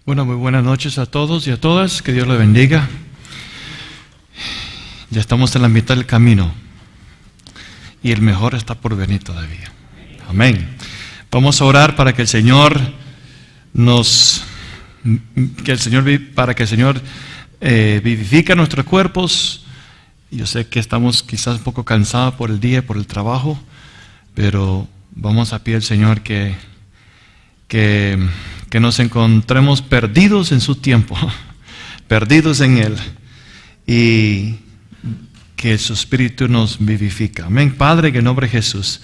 Bueno, muy buenas noches a todos y a todas. Que Dios les bendiga. Ya estamos en la mitad del camino y el mejor está por venir todavía. Amén. Vamos a orar para que el Señor vivifique nuestros cuerpos. Yo sé que estamos quizás un poco cansados por el día, por el trabajo, pero vamos a pedir al Señor que nos encontremos perdidos en su tiempo, perdidos en Él, y que su Espíritu nos vivifica. Amén. Padre, en el nombre de Jesús,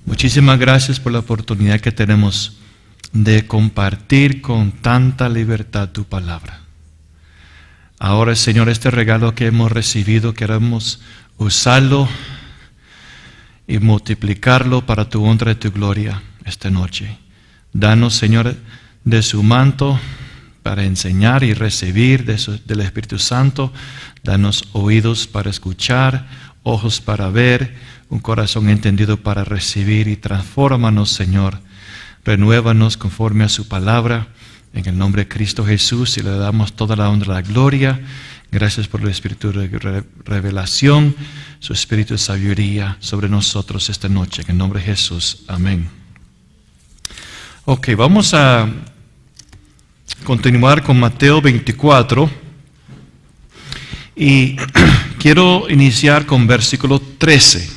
muchísimas gracias por la oportunidad que tenemos de compartir con tanta libertad tu palabra. Ahora, Señor, este regalo que hemos recibido, queremos usarlo y multiplicarlo para tu honra y tu gloria esta noche. Danos, Señor, de su manto para enseñar y recibir del Espíritu Santo. Danos oídos para escuchar, ojos para ver, un corazón entendido para recibir, y transfórmanos, Señor. Renuévanos conforme a su palabra, en el nombre de Cristo Jesús, y le damos toda la honra y la gloria. Gracias por el Espíritu de revelación, su Espíritu de sabiduría sobre nosotros esta noche, en el nombre de Jesús. Amén. Ok, vamos a continuar con Mateo 24 y quiero iniciar con versículo 13.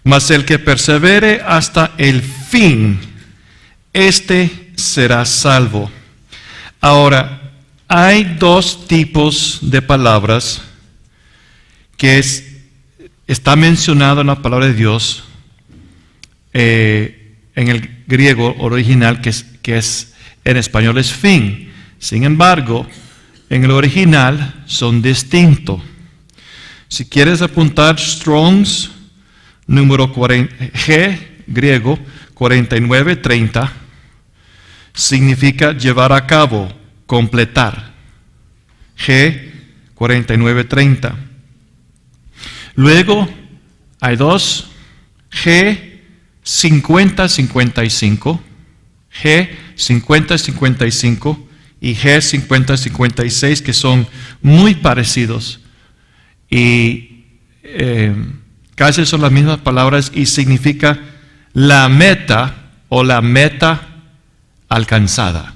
Mas el que persevere hasta el fin, este será salvo. Ahora, hay dos tipos de palabras que está mencionado en la palabra de Dios, en el griego original, que es en español es fin. Sin embargo, en el original son distintos. Si quieres apuntar Strong's número G, griego 4930, significa llevar a cabo, completar. G 4930. Luego hay dos, G 50-55, G 50-55 y G 50-56, que son muy parecidos y casi son las mismas palabras, y significa la meta o la meta alcanzada.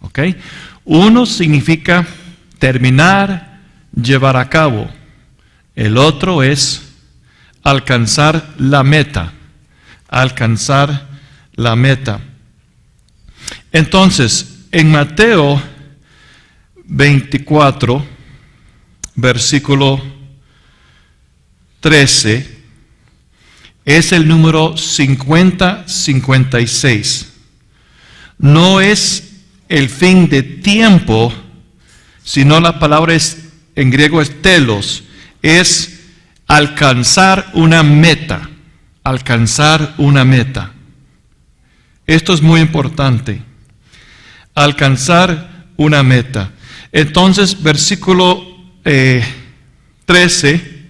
¿Ok? Uno significa terminar, llevar a cabo. El otro es alcanzar la meta. Alcanzar la meta. Entonces, en Mateo 24, versículo 13, es el número 50-56. No es el fin de tiempo, sino la palabra en griego es telos, es alcanzar una meta. Alcanzar una meta. Esto es muy importante. Alcanzar una meta. Entonces, versículo 13,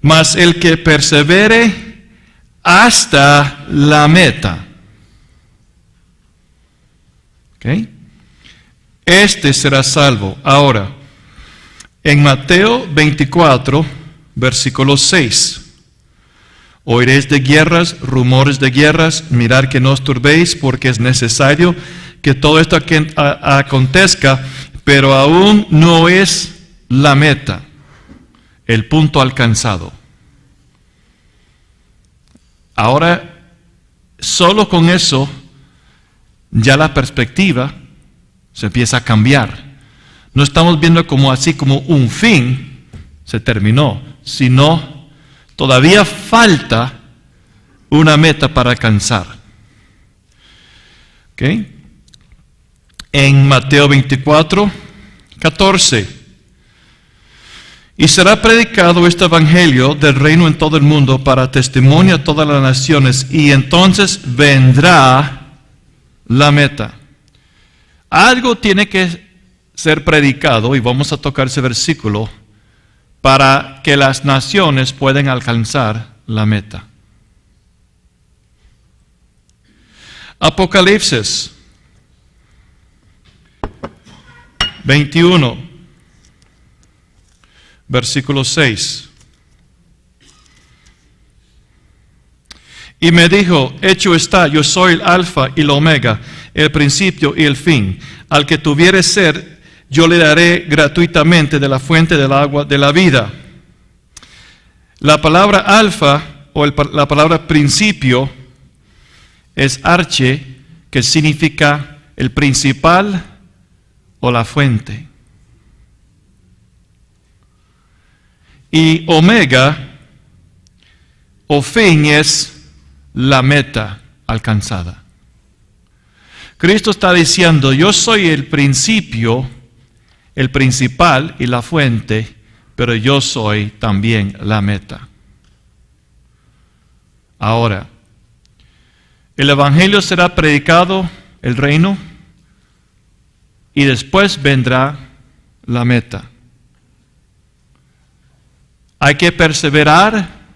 mas el que persevere hasta la meta. ¿Ok? Este será salvo. Ahora, en Mateo 24, versículo 6. Oiréis de guerras, rumores de guerras, mirad que no os turbéis, porque es necesario que todo esto acontezca, pero aún no es la meta, el punto alcanzado. Ahora, solo con eso, ya la perspectiva se empieza a cambiar. No estamos viendo como un fin, se terminó, sino todavía falta una meta para alcanzar. ¿Ok? En Mateo 24, 14. Y será predicado este evangelio del reino en todo el mundo para testimonio a todas las naciones, y entonces vendrá la meta. Algo tiene que ser predicado, y vamos a tocar ese versículo, para que las naciones puedan alcanzar la meta. Apocalipsis 21, versículo 6. Y me dijo, hecho está, yo soy el alfa y el omega, el principio y el fin. Al que tuviere sed, yo le daré gratuitamente de la fuente del agua de la vida. La palabra alfa o la palabra principio es arche, que significa el principal o la fuente. Y omega o fin es la meta alcanzada. Cristo está diciendo, yo soy el principio, el principal y la fuente, pero yo soy también la meta. Ahora, el evangelio será predicado, el reino, y después vendrá la meta. Hay que perseverar.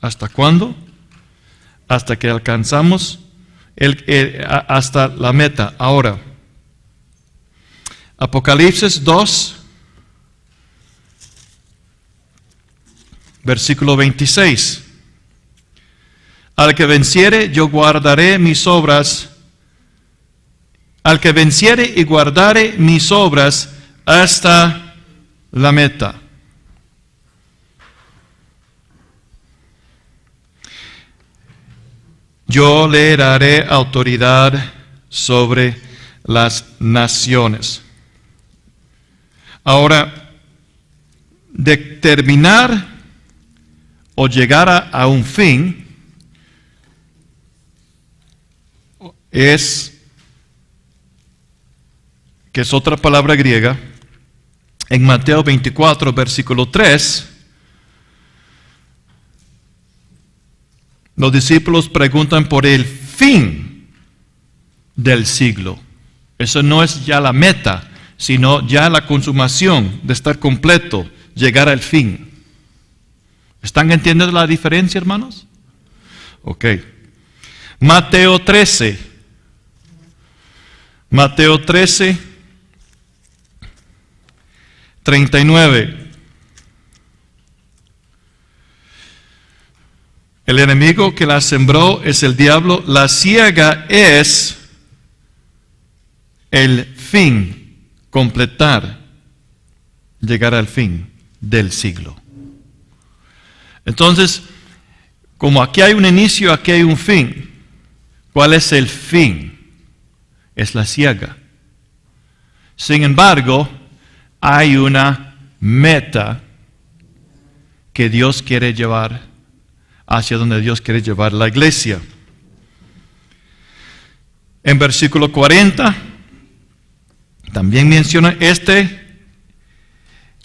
¿Hasta cuándo? Hasta que alcanzamos hasta la meta. Ahora, Apocalipsis 2, versículo 26. Al que venciere, yo guardaré mis obras. Al que venciere y guardare mis obras hasta la meta. Yo le daré autoridad sobre las naciones. Ahora, determinar o llegar a un fin que es otra palabra griega, en Mateo 24, versículo 3, los discípulos preguntan por el fin del siglo. Eso no es ya la meta, sino ya la consumación de estar completo, llegar al fin. ¿Están entendiendo la diferencia, hermanos? Ok. Mateo 13. Mateo 13, 39. El enemigo que la sembró es el diablo. La siega es el fin, completar, llegar al fin del siglo. Entonces, como aquí hay un inicio, aquí hay un fin. ¿Cuál es el fin? Es la siega. Sin embargo, hay una meta que Dios quiere llevar, hacia donde Dios quiere llevar la iglesia. En versículo 40, también menciona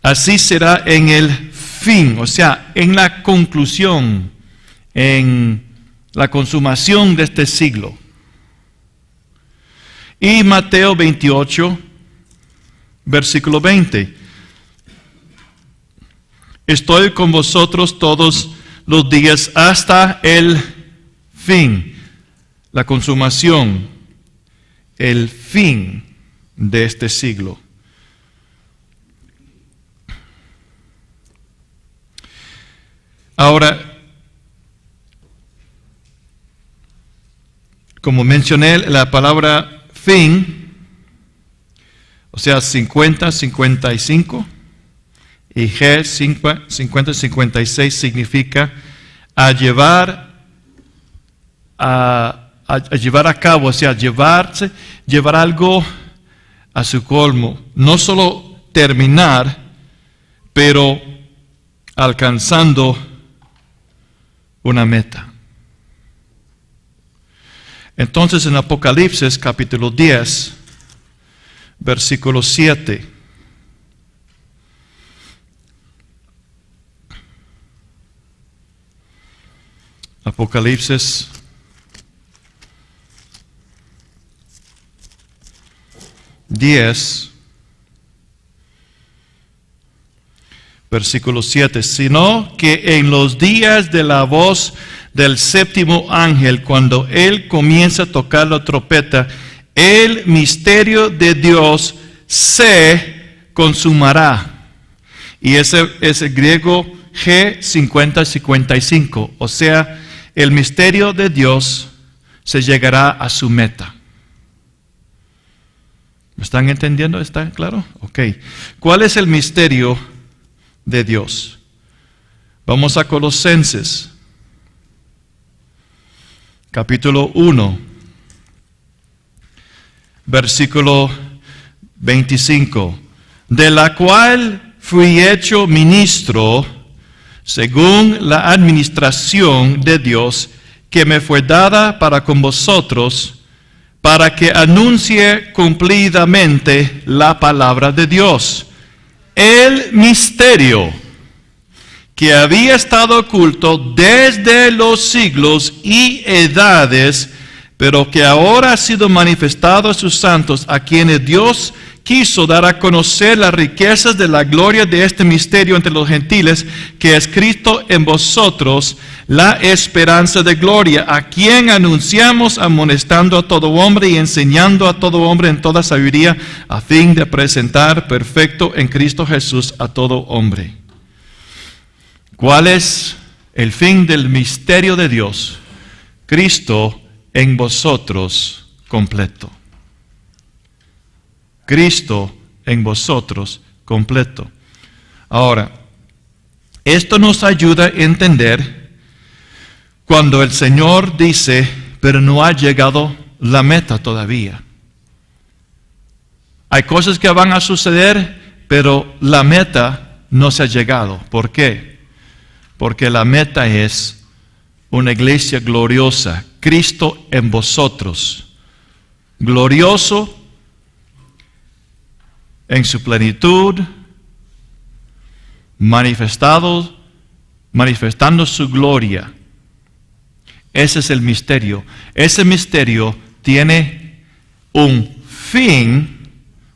así será en el fin, o sea, en la conclusión, en la consumación de este siglo. Y Mateo 28, versículo 20. Estoy con vosotros todos los días hasta el fin, la consumación, el fin de este siglo. Ahora, como mencioné, la palabra fin, o sea, 50, 55, y G, 50, 56, significa a llevar a cabo, o sea, llevar algo a su colmo. No solo terminar, pero alcanzando una meta. Entonces en Apocalipsis capítulo 10, versículo 7. Apocalipsis 10, versículo 7. Sino que en los días de la voz del séptimo ángel, cuando él comienza a tocar la trompeta, el misterio de Dios se consumará. Y ese es el griego G50-55. O sea, el misterio de Dios se llegará a su meta. ¿Me están entendiendo? ¿Está claro? Ok. ¿Cuál es el misterio de Dios? Vamos a Colosenses, capítulo 1, versículo 25. De la cual fui hecho ministro según la administración de Dios que me fue dada para con vosotros, para que anuncie cumplidamente la palabra de Dios, el misterio que había estado oculto desde los siglos y edades, pero que ahora ha sido manifestado a sus santos, a quienes Dios quiso dar a conocer las riquezas de la gloria de este misterio entre los gentiles, que es Cristo en vosotros, la esperanza de gloria, a quien anunciamos amonestando a todo hombre y enseñando a todo hombre en toda sabiduría, a fin de presentar perfecto en Cristo Jesús a todo hombre. ¿Cuál es el fin del misterio de Dios? Cristo en vosotros completo. Cristo en vosotros completo. Ahora, esto nos ayuda a entender cuando el Señor dice, pero no ha llegado la meta todavía. Hay cosas que van a suceder, pero la meta no se ha llegado. ¿Por qué? Porque la meta es una iglesia gloriosa, Cristo en vosotros, glorioso en su plenitud, manifestando su gloria. Ese es el misterio. Ese misterio tiene un fin,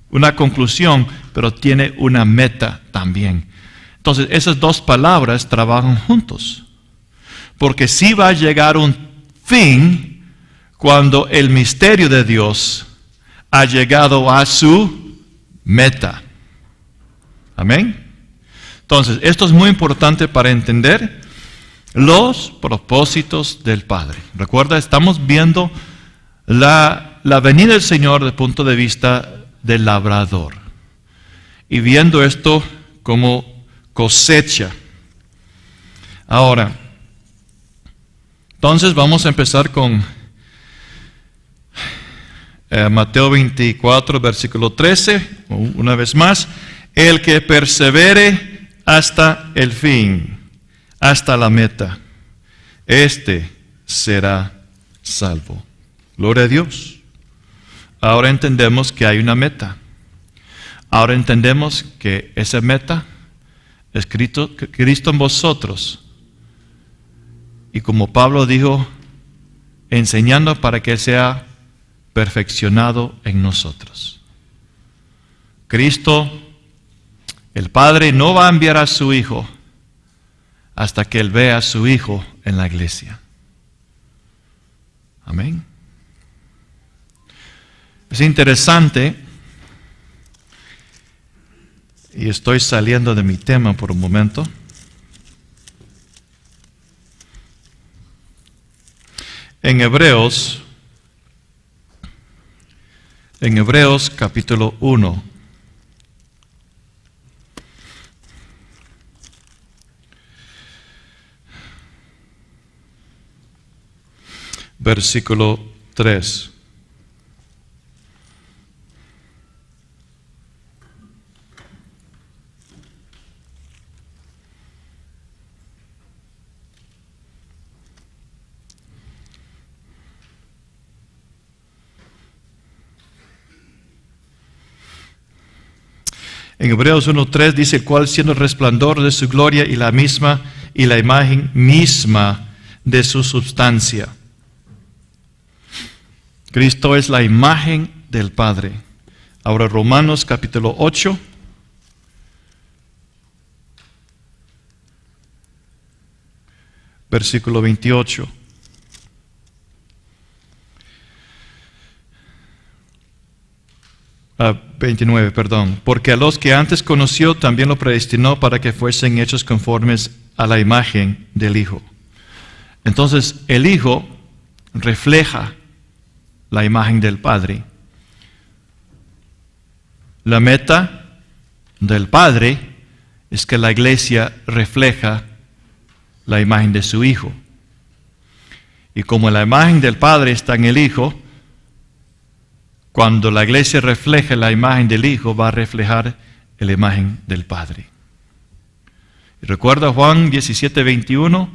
una conclusión, pero tiene una meta también. Entonces, esas dos palabras trabajan juntos. Porque sí va a llegar un fin cuando el misterio de Dios ha llegado a su meta. Amén. Entonces, esto es muy importante para entender los propósitos del Padre. Recuerda, estamos viendo la venida del Señor desde el punto de vista del labrador. Y viendo esto como cosecha. Ahora, entonces vamos a empezar con Mateo 24, versículo 13, una vez más. El que persevere hasta el fin, hasta la meta, este será salvo. Gloria a Dios. Ahora entendemos que hay una meta. Ahora entendemos que esa meta es Cristo en vosotros. Y como Pablo dijo, enseñando para que Él sea perfeccionado en nosotros. Cristo, el Padre, no va a enviar a su Hijo hasta que Él vea a su Hijo en la iglesia. Amén. Es interesante, y estoy saliendo de mi tema por un momento. En Hebreos capítulo 1. Versículo 3. En Hebreos 1:3 dice, el cual siendo el resplandor de su gloria y la imagen misma de su substancia. Cristo es la imagen del Padre. Ahora Romanos capítulo 8. Versículo 28. 29, perdón. Porque a los que antes conoció también lo predestinó para que fuesen hechos conformes a la imagen del Hijo. Entonces, el Hijo refleja la imagen del Padre. La meta del Padre es que la iglesia refleja la imagen de su Hijo. Y como la imagen del Padre está en el Hijo, cuando la iglesia refleje la imagen del Hijo, va a reflejar la imagen del Padre. Y recuerda Juan 17:21,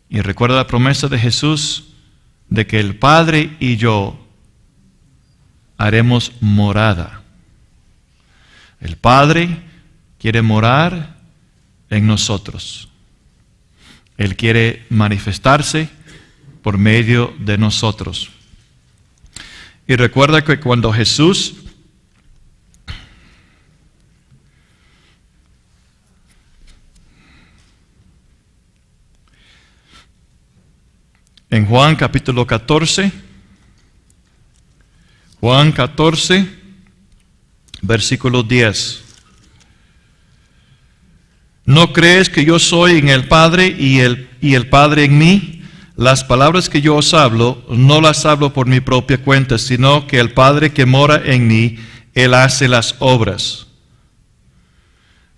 y recuerda la promesa de Jesús de que el Padre y yo haremos morada. El Padre quiere morar en nosotros. Él quiere manifestarse por medio de nosotros. Y recuerda que cuando Jesús en Juan capítulo 14, Juan 14, versículo 10. ¿No crees que yo soy en el Padre y el Padre en mí? Las palabras que yo os hablo, no las hablo por mi propia cuenta, sino que el Padre que mora en mí, Él hace las obras.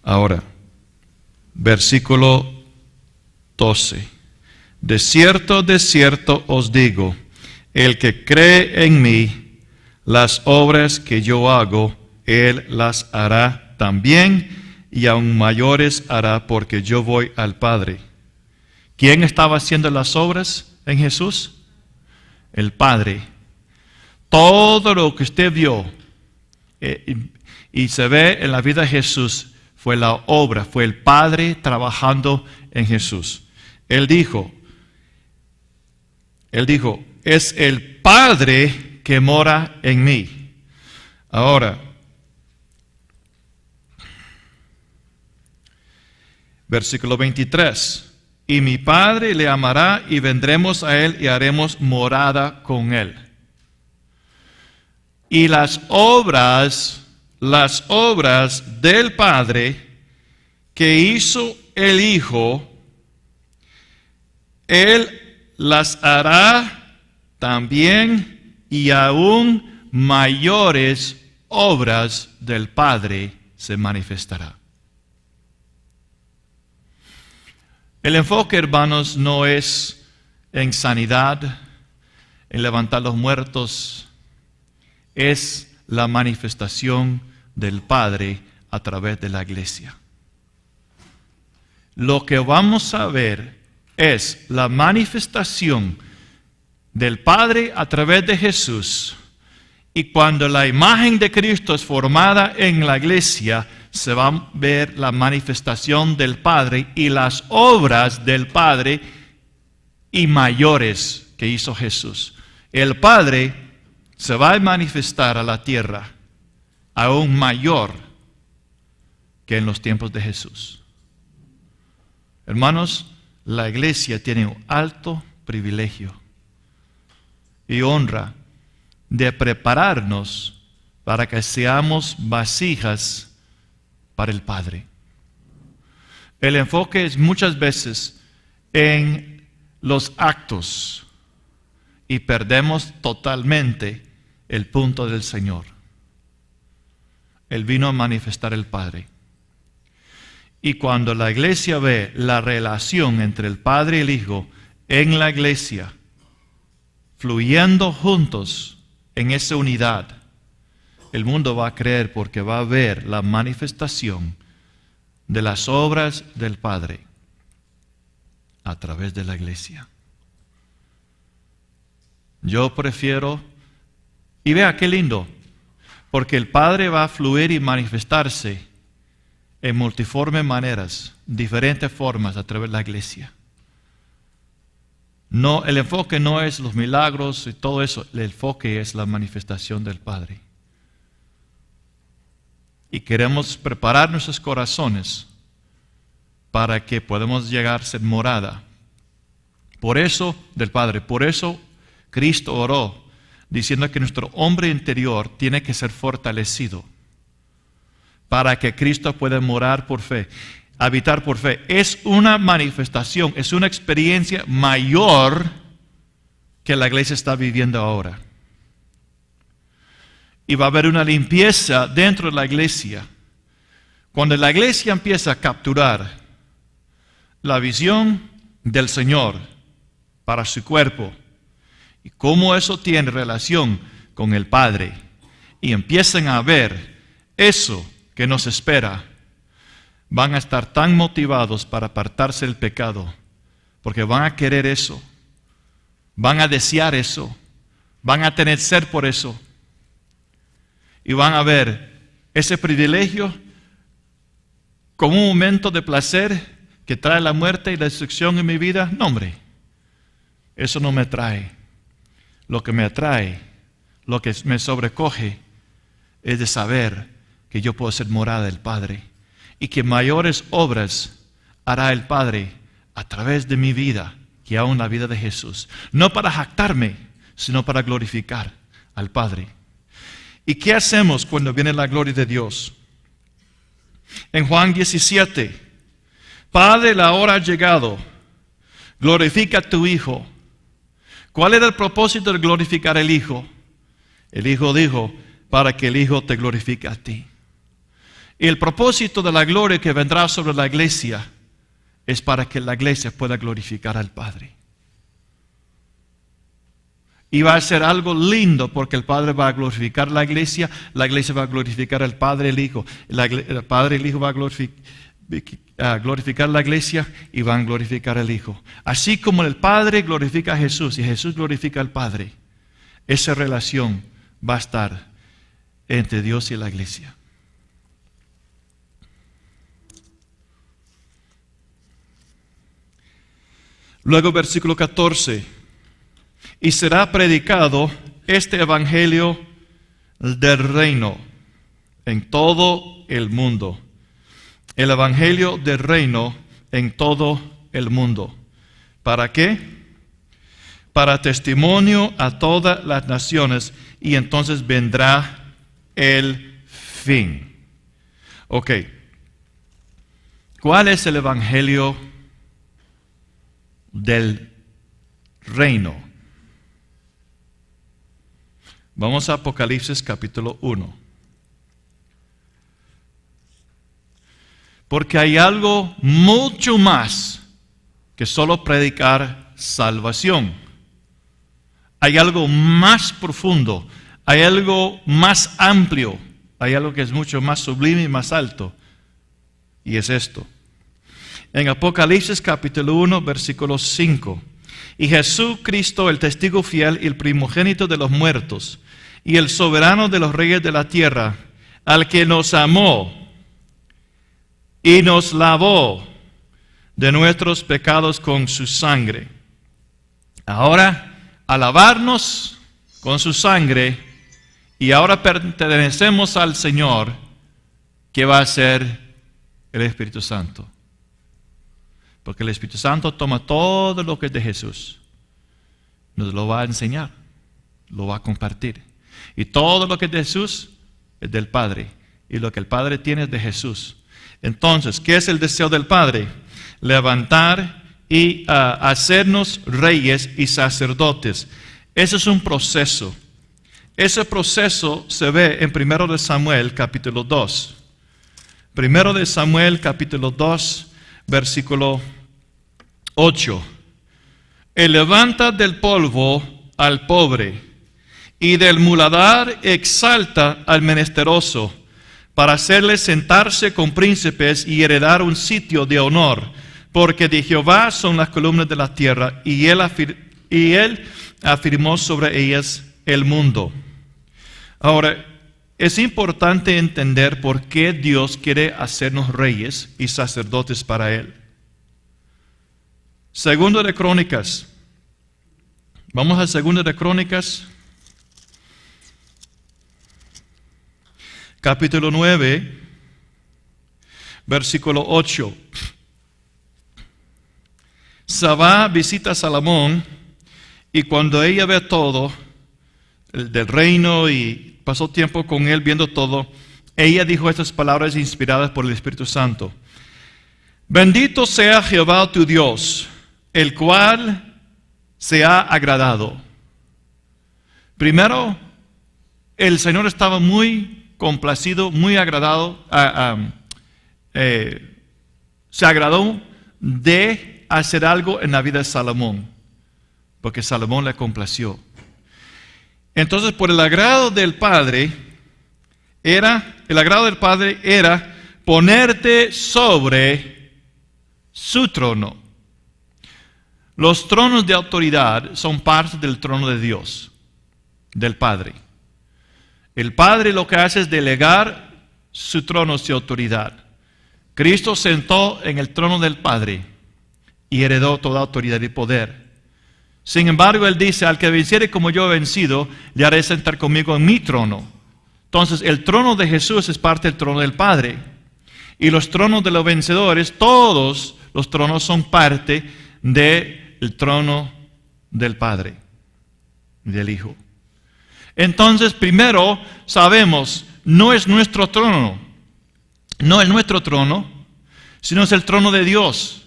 Ahora, versículo 12. De cierto os digo, el que cree en mí, las obras que yo hago, Él las hará también, y aún mayores hará, porque yo voy al Padre. ¿Quién estaba haciendo las obras en Jesús? El Padre. Todo lo que usted vio y se ve en la vida de Jesús fue la obra, fue el Padre trabajando en Jesús. Él dijo, es el Padre que mora en mí. Ahora, versículo 23. Y mi Padre le amará y vendremos a Él y haremos morada con Él. Y las obras del Padre que hizo el Hijo, Él las hará también, y aún mayores obras del Padre se manifestará. El enfoque, hermanos, no es en sanidad, en levantar los muertos, es la manifestación del Padre a través de la iglesia. Lo que vamos a ver es la manifestación del Padre a través de Jesús, y cuando la imagen de Cristo es formada en la iglesia, se va a ver la manifestación del Padre y las obras del Padre y mayores que hizo Jesús. El Padre se va a manifestar a la tierra aún mayor que en los tiempos de Jesús. Hermanos, la iglesia tiene un alto privilegio y honra de prepararnos para que seamos vasijas para el Padre. El enfoque es muchas veces en los actos y perdemos totalmente el punto del Señor. Él vino a manifestar el Padre. Y cuando la iglesia ve la relación entre el Padre y el Hijo en la iglesia, fluyendo juntos en esa unidad, el mundo va a creer, porque va a ver la manifestación de las obras del Padre a través de la iglesia. Yo prefiero, y vea qué lindo, porque el Padre va a fluir y manifestarse en multiformes maneras, diferentes formas a través de la iglesia. No, el enfoque no es los milagros y todo eso, el enfoque es la manifestación del Padre. Y queremos preparar nuestros corazones para que podamos llegar a ser morada. Por eso, del Padre, por eso Cristo oró, diciendo que nuestro hombre interior tiene que ser fortalecido para que Cristo pueda morar por fe, habitar por fe. Es una manifestación, es una experiencia mayor que la iglesia está viviendo ahora. Y va a haber una limpieza dentro de la iglesia. Cuando la iglesia empieza a capturar la visión del Señor para su cuerpo y cómo eso tiene relación con el Padre, y empiezan a ver eso que nos espera, van a estar tan motivados para apartarse del pecado, porque van a querer eso, van a desear eso, van a tener sed por eso, y van a ver ese privilegio como un momento de placer que trae la muerte y la destrucción en mi vida. No, hombre, eso no me trae. Lo que me atrae, lo que me sobrecoge, es de saber que yo puedo ser morada del Padre y que mayores obras hará el Padre a través de mi vida que aún la vida de Jesús. No para jactarme, sino para glorificar al Padre. ¿Y qué hacemos cuando viene la gloria de Dios? En Juan 17, Padre, la hora ha llegado, glorifica a tu Hijo. ¿Cuál era el propósito de glorificar al Hijo? El Hijo dijo, para que el Hijo te glorifique a ti. Y el propósito de la gloria que vendrá sobre la iglesia es para que la iglesia pueda glorificar al Padre. Y va a ser algo lindo porque el Padre va a glorificar la iglesia va a glorificar al Padre y el Hijo. El Padre y el Hijo va a glorificar la iglesia y van a glorificar al Hijo. Así como el Padre glorifica a Jesús y Jesús glorifica al Padre, esa relación va a estar entre Dios y la iglesia. Luego versículo 14. Y será predicado este evangelio del reino en todo el mundo. El evangelio del reino en todo el mundo. ¿Para qué? Para testimonio a todas las naciones, y entonces vendrá el fin. Ok. ¿Cuál es el evangelio del reino? Vamos a Apocalipsis capítulo 1. Porque hay algo mucho más que solo predicar salvación. Hay algo más profundo, hay algo más amplio, hay algo que es mucho más sublime y más alto. Y es esto. En Apocalipsis capítulo 1, versículo 5. Y Jesucristo, el testigo fiel y el primogénito de los muertos, y el soberano de los reyes de la tierra, al que nos amó y nos lavó de nuestros pecados con su sangre. Ahora, al lavarnos con su sangre, y ahora pertenecemos al Señor, ¿qué va a hacer el Espíritu Santo? Porque el Espíritu Santo toma todo lo que es de Jesús, nos lo va a enseñar, lo va a compartir. Y todo lo que es de Jesús es del Padre, y lo que el Padre tiene es de Jesús. Entonces, ¿qué es el deseo del Padre? Levantar y hacernos reyes y sacerdotes. Ese es un proceso. Ese proceso se ve en 1 Samuel capítulo 2. 1 Samuel capítulo 2, versículo 8. Él levanta del polvo al pobre, y del muladar exalta al menesteroso, para hacerle sentarse con príncipes y heredar un sitio de honor, porque de Jehová son las columnas de la tierra, y él afirmó sobre ellas el mundo. Ahora, es importante entender por qué Dios quiere hacernos reyes y sacerdotes para Él. Segundo de Crónicas. Vamos a Segundo de Crónicas, capítulo 9, versículo 8. Sabá visita a Salomón, y cuando ella ve todo, del reino y pasó tiempo con él viendo todo, ella dijo estas palabras inspiradas por el Espíritu Santo. Bendito sea Jehová tu Dios, el cual se ha agradado. Primero, el Señor estaba muy complacido, muy agradado, se agradó de hacer algo en la vida de Salomón, porque Salomón le complació. Entonces, por el agrado del Padre era ponerte sobre su trono. Los tronos de autoridad son parte del trono de Dios, del Padre. El Padre lo que hace es delegar su trono de autoridad. Cristo sentó en el trono del Padre y heredó toda autoridad y poder. Sin embargo, Él dice, al que venciere como yo he vencido, le haré sentar conmigo en mi trono. Entonces, el trono de Jesús es parte del trono del Padre. Y los tronos de los vencedores, todos los tronos son parte del trono del Padre y del Hijo. Entonces, primero sabemos, no es nuestro trono, sino es el trono de Dios,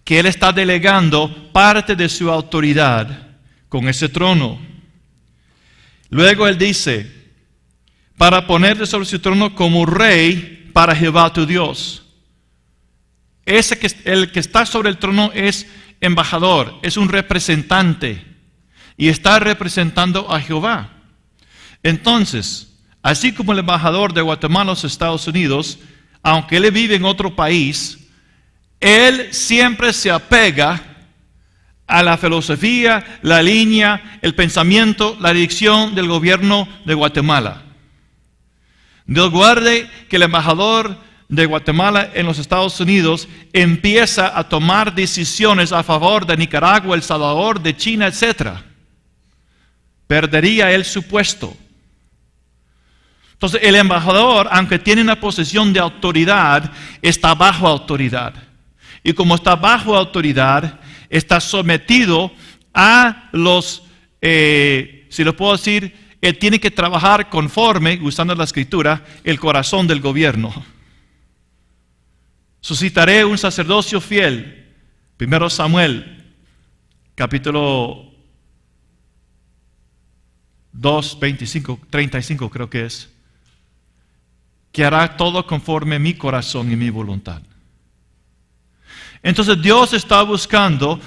que Él está delegando parte de su autoridad con ese trono. Luego Él dice, para ponerte sobre su trono como rey para Jehová tu Dios. El que está sobre el trono es embajador, es un representante y está representando a Jehová. Entonces, así como el embajador de Guatemala a los Estados Unidos, aunque él vive en otro país, él siempre se apega a la filosofía, la línea, el pensamiento, la dirección del gobierno de Guatemala. Dios guarde que el embajador de Guatemala en los Estados Unidos empieza a tomar decisiones a favor de Nicaragua, El Salvador, de China, etc. Perdería él su puesto. Entonces el embajador, aunque tiene una posición de autoridad, está bajo autoridad. Y como está bajo autoridad, está sometido a los, si lo puedo decir, él tiene que trabajar conforme, usando la escritura, el corazón del gobierno. Suscitaré un sacerdocio fiel. 1 Samuel, capítulo 2, 35 creo que es. Que hará todo conforme mi corazón y mi voluntad. Entonces Dios está buscando,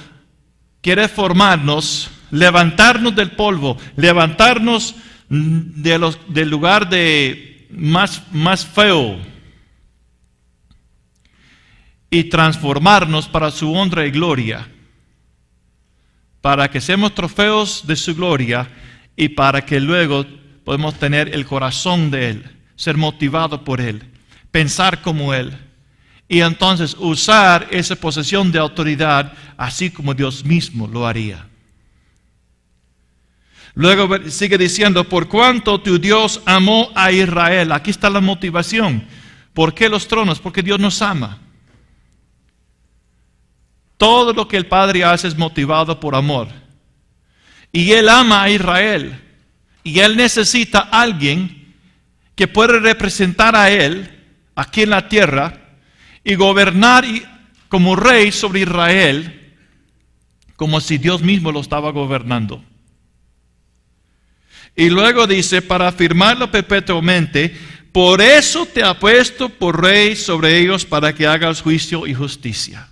quiere formarnos, levantarnos del polvo, levantarnos del lugar de más feo y transformarnos para su honra y gloria, para que seamos trofeos de su gloria y para que luego podamos tener el corazón de Él, ser motivado por Él, pensar como Él. Y entonces usar esa posesión de autoridad así como Dios mismo lo haría. Luego sigue diciendo, por cuanto tu Dios amó a Israel. Aquí está la motivación. ¿Por qué los tronos? Porque Dios nos ama. Todo lo que el Padre hace es motivado por amor. Y Él ama a Israel. Y Él necesita a alguien que pueda representar a Él aquí en la tierra y gobernar como rey sobre Israel, como si Dios mismo lo estaba gobernando. Y luego dice, para afirmarlo perpetuamente, por eso te ha puesto por rey sobre ellos, para que hagas juicio y justicia.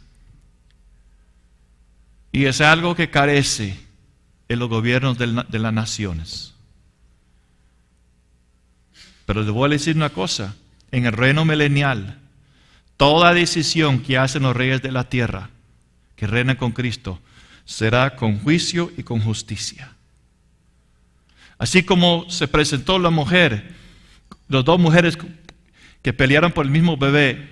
Y es algo que carece en los gobiernos de las naciones. Pero le voy a decir una cosa, en el reino milenial, toda decisión que hacen los reyes de la tierra, que reinan con Cristo, será con juicio y con justicia. Así como se presentó la mujer, las dos mujeres que pelearon por el mismo bebé,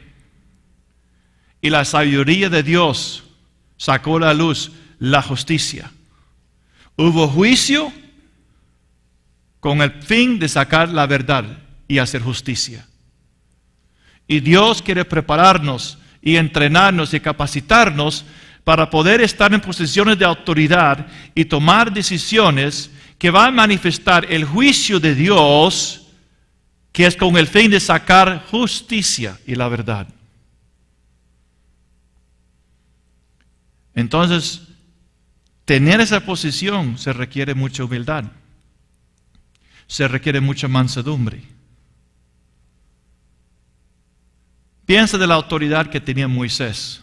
y la sabiduría de Dios sacó a la luz la justicia. Hubo juicio con el fin de sacar la verdad y hacer justicia. Y Dios quiere prepararnos y entrenarnos y capacitarnos para poder estar en posiciones de autoridad y tomar decisiones que va a manifestar el juicio de Dios, que es con el fin de sacar justicia y la verdad. Entonces, tener esa posición se requiere mucha humildad, se requiere mucha mansedumbre. Piensa de la autoridad que tenía Moisés.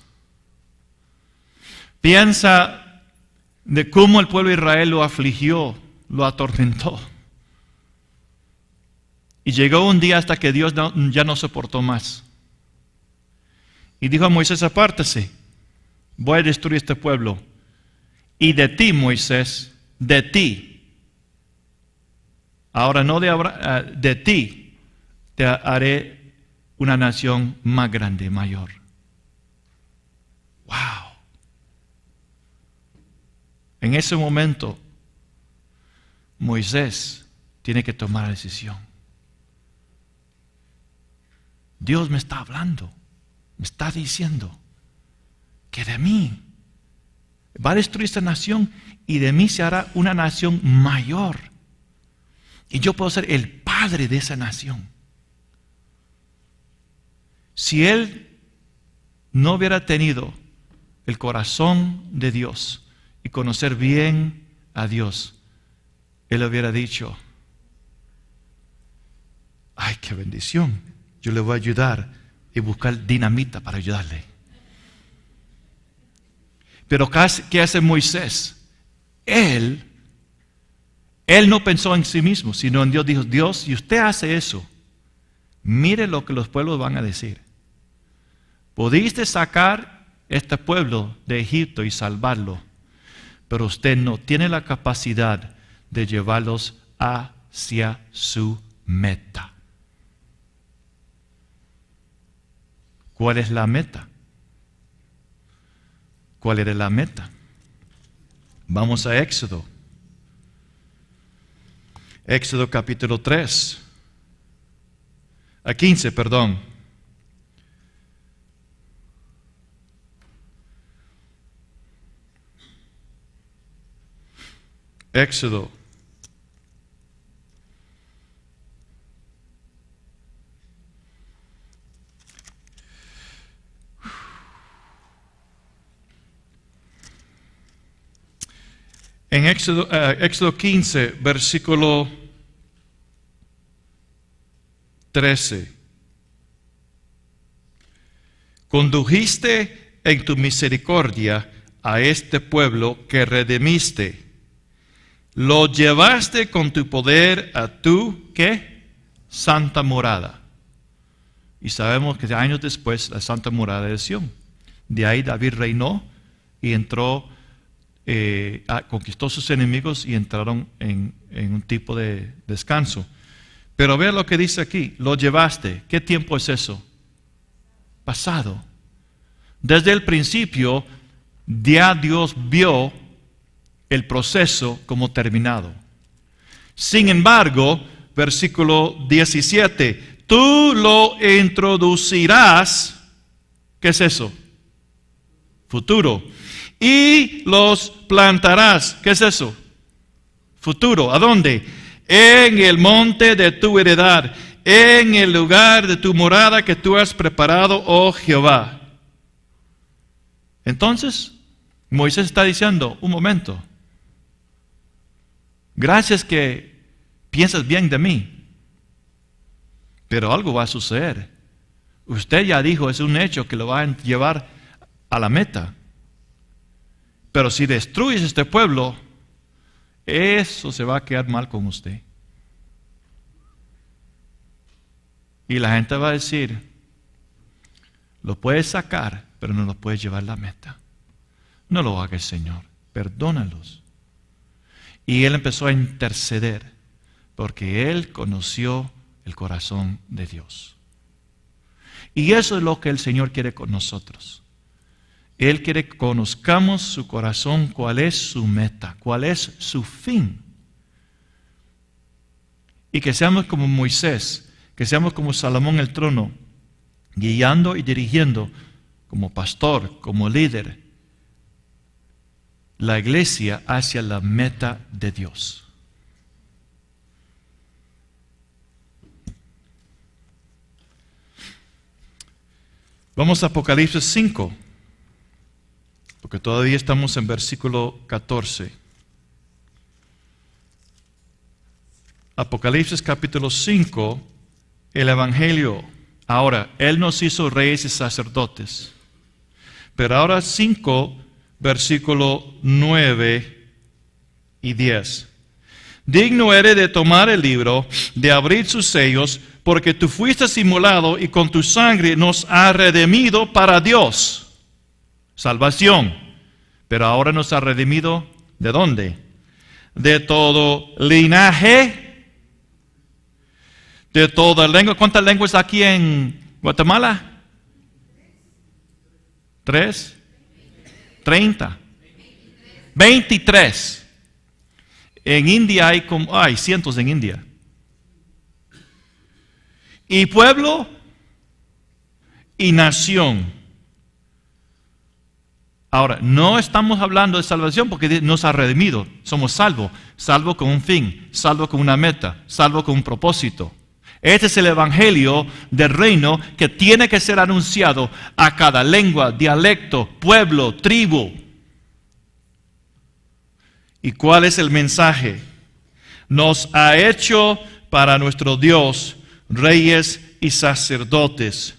Piensa de cómo el pueblo de Israel lo afligió, lo atormentó. Y llegó un día hasta que Dios ya no soportó más. Y dijo a Moisés: apártese, voy a destruir este pueblo. Y de ti, Moisés, de ti, ahora no de ti, te haré una nación más grande, mayor. ¡Wow! En ese momento, Moisés tiene que tomar la decisión. Dios me está hablando, me está diciendo que de mí va a destruir esta nación y de mí se hará una nación mayor. Y yo puedo ser el padre de esa nación. Si él no hubiera tenido el corazón de Dios y conocer bien a Dios, él hubiera dicho: ¡ay, qué bendición! Yo le voy a ayudar y buscar dinamita para ayudarle. Pero ¿qué hace Moisés? Él no pensó en sí mismo, sino en Dios. Dijo: Dios, si usted hace eso, mire lo que los pueblos van a decir. Pudiste sacar este pueblo de Egipto y salvarlo, pero usted no tiene la capacidad de llevarlos hacia su meta. ¿Cuál es la meta? ¿Cuál era la meta? Vamos a Éxodo. Éxodo capítulo 3. A 15, perdón. Éxodo. En Éxodo 15, versículo 13. Condujiste en tu misericordia a este pueblo que redimiste. Lo llevaste con tu poder a tu, ¿qué? Santa morada. Y sabemos que años después, la santa morada de Sión. De ahí David reinó y entró, conquistó sus enemigos y entraron en un tipo de descanso. Pero vea lo que dice aquí: lo llevaste. ¿Qué tiempo es eso? Pasado. Desde el principio, ya Dios vio el proceso como terminado. Sin embargo, versículo 17, tú lo introducirás. ¿Qué es eso? Futuro. Y los plantarás. ¿Qué es eso? Futuro. ¿A dónde? En el monte de tu heredad, en el lugar de tu morada que tú has preparado, oh Jehová. Entonces, Moisés está diciendo: un momento, gracias que piensas bien de mí, pero algo va a suceder. Usted ya dijo, es un hecho que lo va a llevar a la meta. Pero si destruyes este pueblo, eso se va a quedar mal con usted. Y la gente va a decir: lo puedes sacar, pero no lo puedes llevar a la meta. No lo hagas, Señor, perdónalos. Y él empezó a interceder, porque él conoció el corazón de Dios. Y eso es lo que el Señor quiere con nosotros. Él quiere que conozcamos su corazón, cuál es su meta, cuál es su fin. Y que seamos como Moisés, que seamos como Salomón en el trono, guiando y dirigiendo como pastor, como líder, la iglesia hacia la meta de Dios. Vamos a Apocalipsis 5, porque todavía estamos en versículo 14. Apocalipsis capítulo 5, el Evangelio. Ahora, Él nos hizo reyes y sacerdotes. Pero ahora 5, versículo 9 y 10. Digno eres de tomar el libro, de abrir sus sellos, porque tú fuiste inmolado y con tu sangre nos has redimido para Dios. Salvación. Pero ahora nos ha redimido, ¿de dónde? De todo linaje, de toda lengua. ¿Cuántas lenguas aquí en Guatemala? 3, 30, 23. En India hay cientos en India. Y pueblo y nación. Ahora, no estamos hablando de salvación porque nos ha redimido. Somos salvos. Salvos con un fin, salvos con una meta, salvos con un propósito. Este es el evangelio del reino que tiene que ser anunciado a cada lengua, dialecto, pueblo, tribu. ¿Y cuál es el mensaje? Nos ha hecho para nuestro Dios reyes y sacerdotes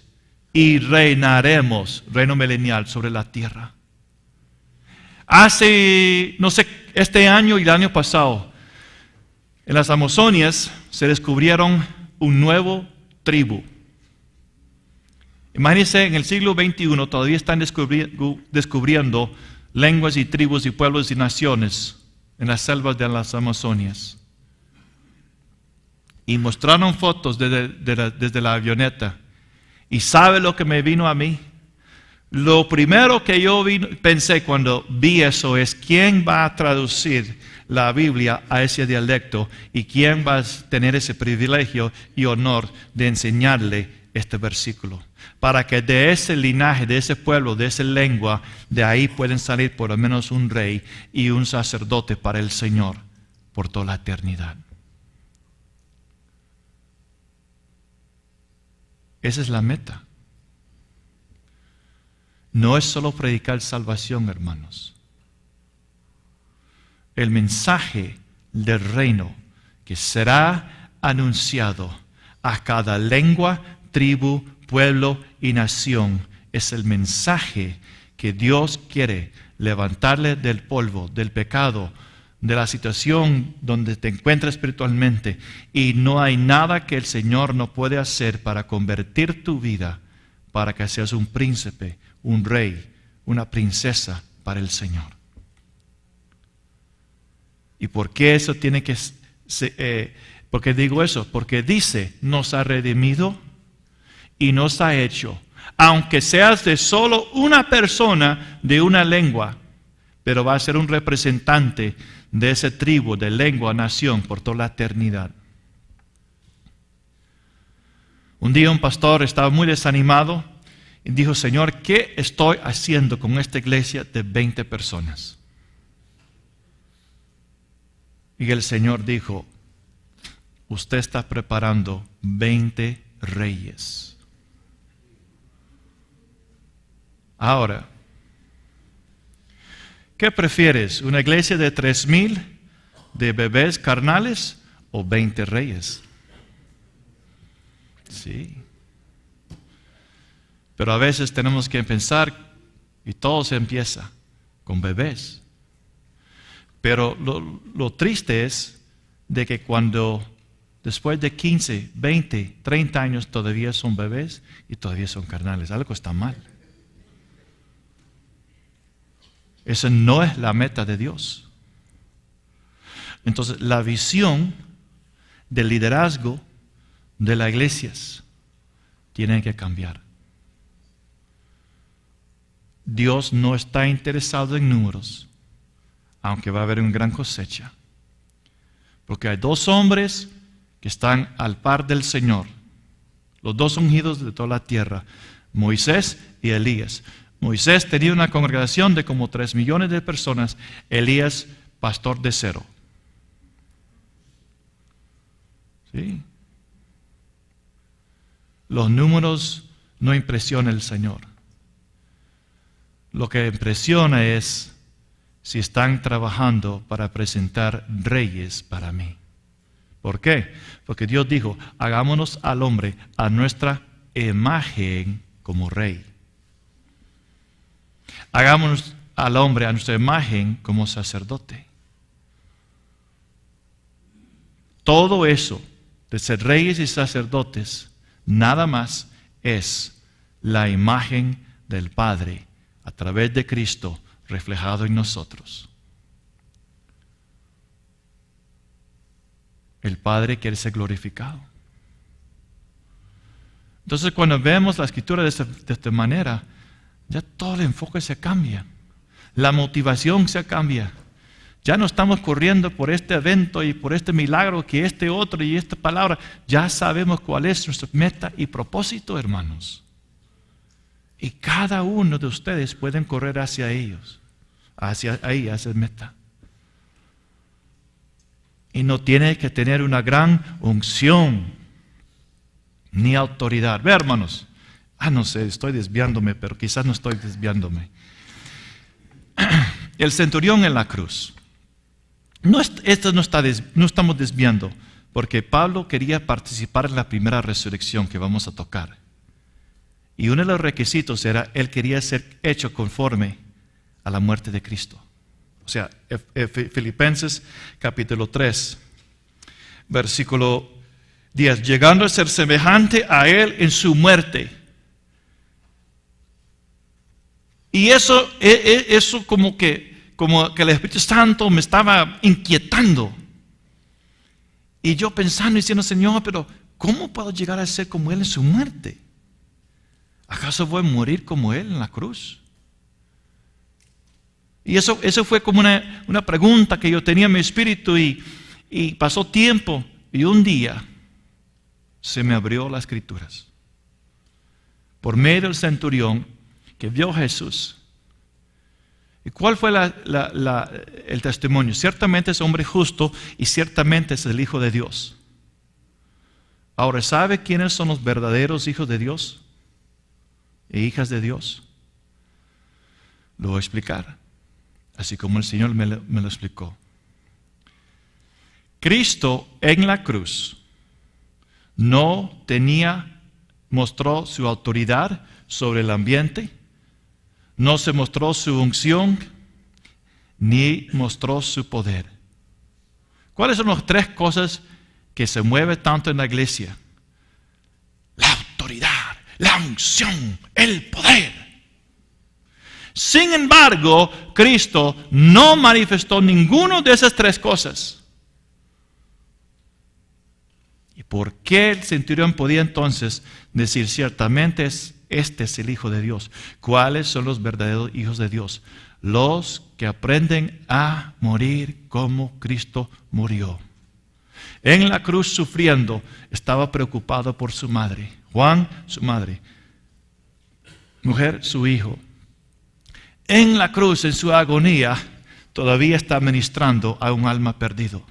y reinaremos, reino milenial, sobre la tierra. Hace, no sé, este año y el año pasado, en las Amazonias se descubrieron un nuevo tribu. Imagínense, en el siglo XXI todavía están descubriendo lenguas y tribus y pueblos y naciones en las selvas de las Amazonias. Y mostraron fotos desde la avioneta. ¿Y sabe lo que me vino a mí? Lo primero que yo pensé cuando vi eso es: ¿quién va a traducir la Biblia a ese dialecto? ¿Y quién va a tener ese privilegio y honor de enseñarle este versículo? Para que de ese linaje, de ese pueblo, de esa lengua, de ahí pueden salir por lo menos un rey y un sacerdote para el Señor por toda la eternidad. Esa es la meta. No es solo predicar salvación, hermanos. El mensaje del reino que será anunciado a cada lengua, tribu, pueblo y nación es el mensaje que Dios quiere levantarle del polvo, del pecado, de la situación donde te encuentras espiritualmente, y no hay nada que el Señor no puede hacer para convertir tu vida, para que seas un príncipe, un rey, una princesa para el Señor. ¿Y por qué eso tiene que ¿por qué digo eso? Porque dice: nos ha redimido y nos ha hecho, aunque seas de solo una persona de una lengua, pero va a ser un representante de esa tribu, de lengua, nación, por toda la eternidad. Un día un pastor estaba muy desanimado y dijo: Señor, ¿qué estoy haciendo con esta iglesia de 20 personas? Y el Señor dijo: usted está preparando 20 reyes. Ahora, ¿qué prefieres? ¿Una iglesia de 3,000 de bebés carnales o 20 reyes? Sí. Pero a veces tenemos que pensar, y todo se empieza con bebés. Pero lo triste es de que cuando después de 15, 20, 30 años todavía son bebés y todavía son carnales, algo está mal. Esa no es la meta de Dios. Entonces, la visión del liderazgo de las iglesias tiene que cambiar. Dios no está interesado en números, aunque va a haber una gran cosecha. Porque hay 2 hombres que están al par del Señor, los 2 ungidos de toda la tierra, Moisés y Elías. Moisés tenía una congregación de como 3 millones de personas, Elías pastor de 0. ¿Sí? Los números no impresiona al Señor. Lo que impresiona es si están trabajando para presentar reyes para mí. ¿Por qué? Porque Dios dijo, hagámonos al hombre a nuestra imagen como rey. Hagámonos al hombre a nuestra imagen como sacerdote. Todo eso de ser reyes y sacerdotes nada más es la imagen del Padre a través de Cristo reflejado en nosotros. El Padre quiere ser glorificado. Entonces, cuando vemos la Escritura de esta manera, ya todo el enfoque se cambia. La motivación se cambia. Ya no estamos corriendo por este evento y por este milagro que este otro y esta palabra. Ya sabemos cuál es nuestra meta y propósito, hermanos. Y cada uno de ustedes pueden correr hacia ellos, hacia meta. Y no tiene que tener una gran unción ni autoridad. Ve, hermanos. No sé, estoy desviándome, pero quizás no estoy desviándome. El centurión en la cruz. No estamos desviando, porque Pablo quería participar en la primera resurrección que vamos a tocar. Y uno de los requisitos era, él quería ser hecho conforme a la muerte de Cristo. O sea, Filipenses capítulo 3, versículo 10. Llegando a ser semejante a él en su muerte. Y eso como que el Espíritu Santo me estaba inquietando. Y yo pensando y diciendo, Señor, pero ¿cómo puedo llegar a ser como él en su muerte? ¿Acaso voy a morir como él en la cruz? Y eso fue como una pregunta que yo tenía en mi espíritu y pasó tiempo y un día se me abrió las Escrituras. Por medio del centurión que vio a Jesús. ¿Y cuál fue el testimonio? Ciertamente es hombre justo y ciertamente es el Hijo de Dios. Ahora, ¿sabe quiénes son los verdaderos hijos de Dios e hijas de Dios? Lo voy a explicar, así como el Señor me lo explicó. Cristo en la cruz no mostró su autoridad sobre el ambiente, no se mostró su unción, ni mostró su poder. ¿Cuáles son las tres cosas que se mueven tanto en la iglesia? La autoridad, la unción, el poder. Sin embargo, Cristo no manifestó ninguna de esas tres cosas. ¿Y por qué el centurión podía entonces decir ciertamente este es el Hijo de Dios? ¿Cuáles son los verdaderos hijos de Dios? Los que aprenden a morir como Cristo murió. En la cruz sufriendo, estaba preocupado por su madre. Juan, su madre. Mujer, su hijo. En la cruz, en su agonía, todavía está ministrando a un alma perdido.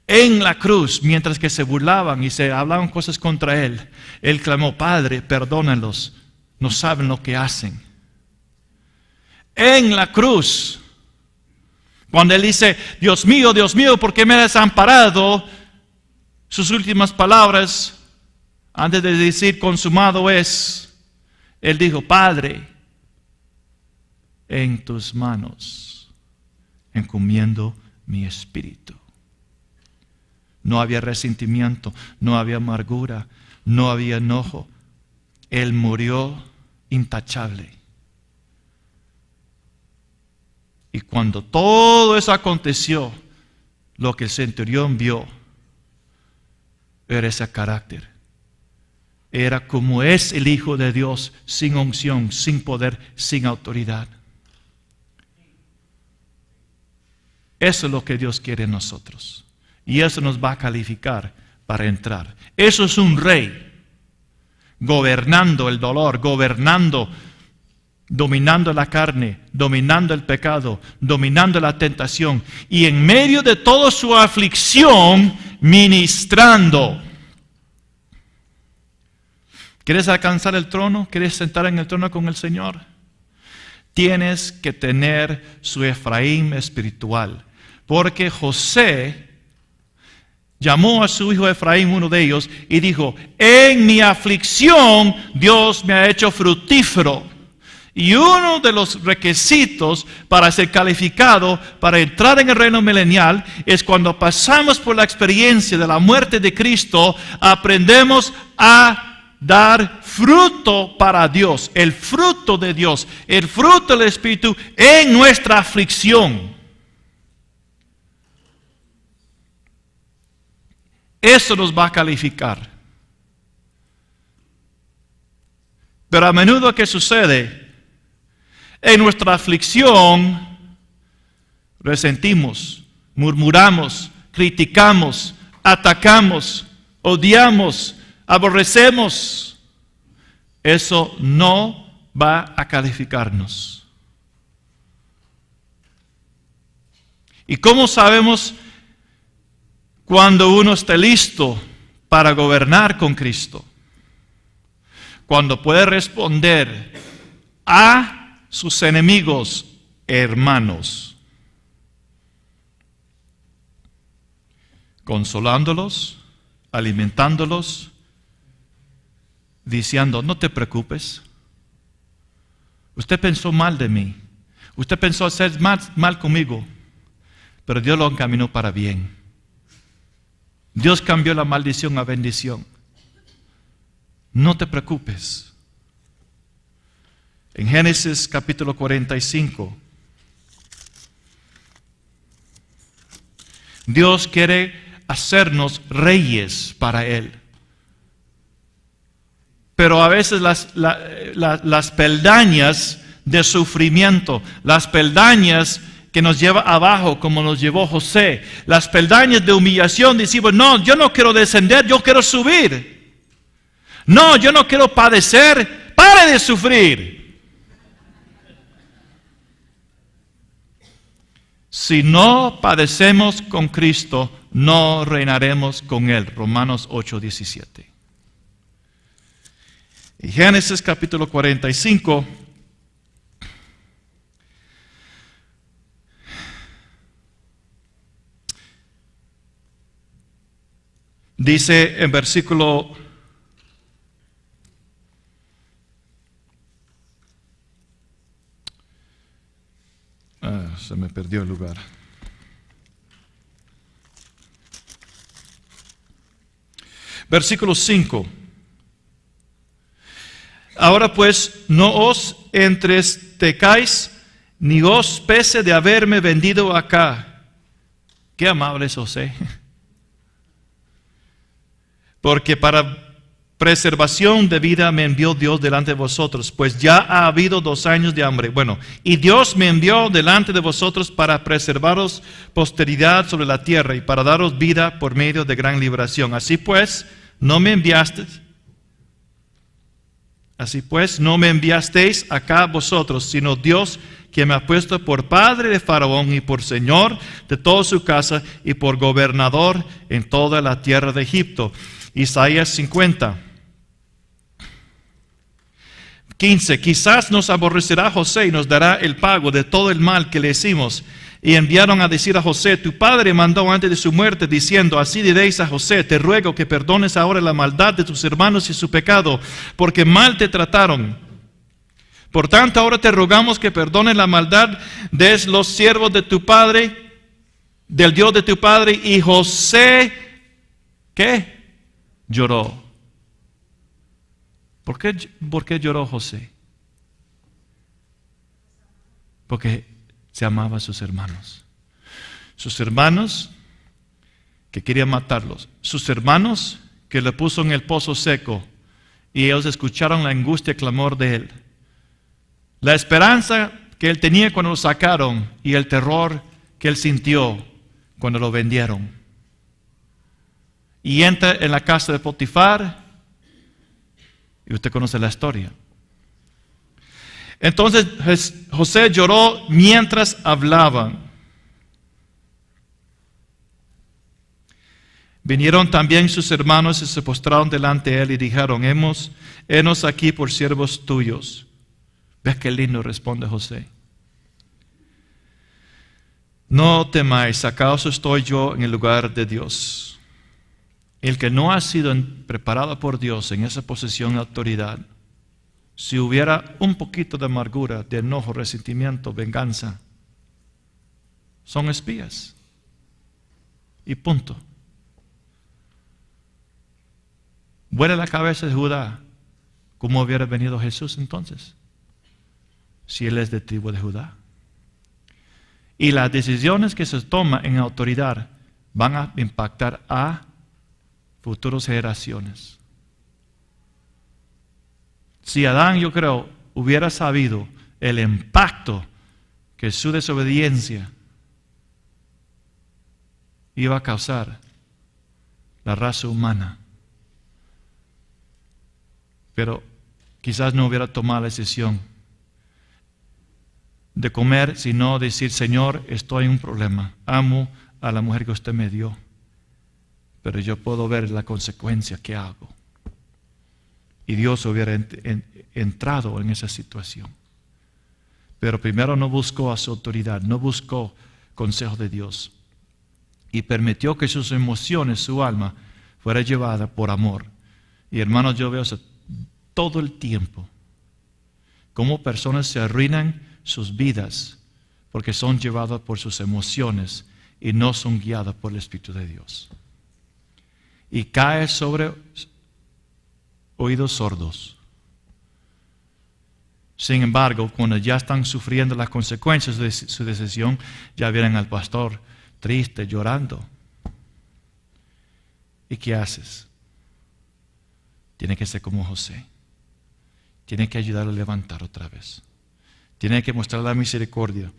En la cruz, mientras que se burlaban y se hablaban cosas contra él, él clamó, Padre, perdónalos, no saben lo que hacen. En la cruz, cuando él dice, Dios mío, ¿por qué me has desamparado? Sus últimas palabras, antes de decir consumado es, él dijo, Padre, en tus manos encomiendo mi espíritu. No había resentimiento, no había amargura, no había enojo. Él murió intachable. Y cuando todo eso aconteció, lo que el centurión vio era ese carácter. Era como es el Hijo de Dios, sin unción, sin poder, sin autoridad. Eso es lo que Dios quiere en nosotros. Y eso nos va a calificar para entrar. Eso es un rey, gobernando el dolor, dominando la carne, dominando el pecado, dominando la tentación. Y en medio de toda su aflicción, ministrando. ¿Quieres alcanzar el trono? ¿Quieres sentar en el trono con el Señor? Tienes que tener su Efraín espiritual. Porque José llamó a su hijo Efraín, uno de ellos, y dijo: en mi aflicción Dios me ha hecho fructífero. Y uno de los requisitos para ser calificado para entrar en el reino milenial es cuando pasamos por la experiencia de la muerte de Cristo, aprendemos a dar fruto para Dios, el fruto de Dios, el fruto del Espíritu en nuestra aflicción. Eso nos va a calificar. Pero a menudo, ¿qué sucede? En nuestra aflicción resentimos, murmuramos, criticamos, atacamos, odiamos, aborrecemos. Eso no va a calificarnos. ¿Y cómo sabemos cuando uno esté listo para gobernar con Cristo? Cuando puede responder a sus enemigos, hermanos, consolándolos, alimentándolos, diciendo: no te preocupes, usted pensó mal de mí, usted pensó hacer mal conmigo, pero Dios lo encaminó para bien. Dios cambió la maldición a bendición. No te preocupes. En Génesis capítulo 45, Dios quiere hacernos reyes para Él. Pero a veces las peldañas de sufrimiento, las peldañas que nos lleva abajo, como nos llevó José, las peldañas de humillación, decimos: no, yo no quiero descender, yo quiero subir. No, yo no quiero padecer, pare de sufrir. Si no padecemos con Cristo, no reinaremos con Él. Romanos 8:17. Y Génesis capítulo 45. Dice en versículo 5. Se me perdió el lugar. Versículo 5. Ahora pues, no os entristezcáis, ni os pese de haberme vendido acá. Qué amable es José. Porque para preservación de vida me envió Dios delante de vosotros, pues ya ha habido 2 años de hambre. Bueno, y Dios me envió delante de vosotros para preservaros posteridad sobre la tierra y para daros vida por medio de gran liberación. Así pues, no me enviasteis acá vosotros, sino Dios, que me ha puesto por padre de Faraón y por señor de toda su casa y por gobernador en toda la tierra de Egipto. Isaías 50. 15. Quizás nos aborrecerá José y nos dará el pago de todo el mal que le hicimos. Y enviaron a decir a José: tu padre mandó antes de su muerte, diciendo: así diréis a José, te ruego que perdones ahora la maldad de tus hermanos y su pecado, porque mal te trataron. Por tanto, ahora te rogamos que perdones la maldad de los siervos de tu padre, del Dios de tu padre. Y José, ¿qué? Lloró. ¿Por qué lloró José? Porque se amaba a sus hermanos. Sus hermanos que querían matarlos. Sus hermanos que le puso en el pozo seco. Y ellos escucharon la angustia y clamor de él. La esperanza que él tenía cuando lo sacaron y el terror que él sintió cuando lo vendieron. Y entra en la casa de Potifar. Y usted conoce la historia. Entonces José lloró mientras hablaban. Vinieron también sus hermanos y se postraron delante de él y dijeron, henos aquí por siervos tuyos. ¿Ves qué lindo responde José? No temáis, ¿acaso estoy yo en el lugar de Dios? El que no ha sido preparado por Dios en esa posición de autoridad, si hubiera un poquito de amargura, de enojo, resentimiento, venganza, son espías. Y punto. Vuela la cabeza de Judá. ¿Cómo hubiera venido Jesús entonces? Si él es de tribu de Judá. Y las decisiones que se toman en autoridad van a impactar a futuras generaciones. Si Adán, yo creo, hubiera sabido el impacto que su desobediencia iba a causar la raza humana, pero quizás no hubiera tomado la decisión de comer, sino decir, Señor, estoy en un problema, amo a la mujer que usted me dio, pero yo puedo ver la consecuencia que hago. Y Dios hubiera entrado en esa situación. Pero primero no buscó a su autoridad, no buscó consejo de Dios. Y permitió que sus emociones, su alma, fuera llevada por amor. Y hermanos, yo veo eso todo el tiempo. Cómo personas se arruinan sus vidas porque son llevadas por sus emociones y no son guiadas por el Espíritu de Dios. Y cae sobre oídos sordos. Sin embargo, cuando ya están sufriendo las consecuencias de su decisión, ya vienen al pastor triste, llorando. ¿Y qué haces? Tiene que ser como José. Tiene que ayudarle a levantar otra vez. Tiene que mostrar la misericordia.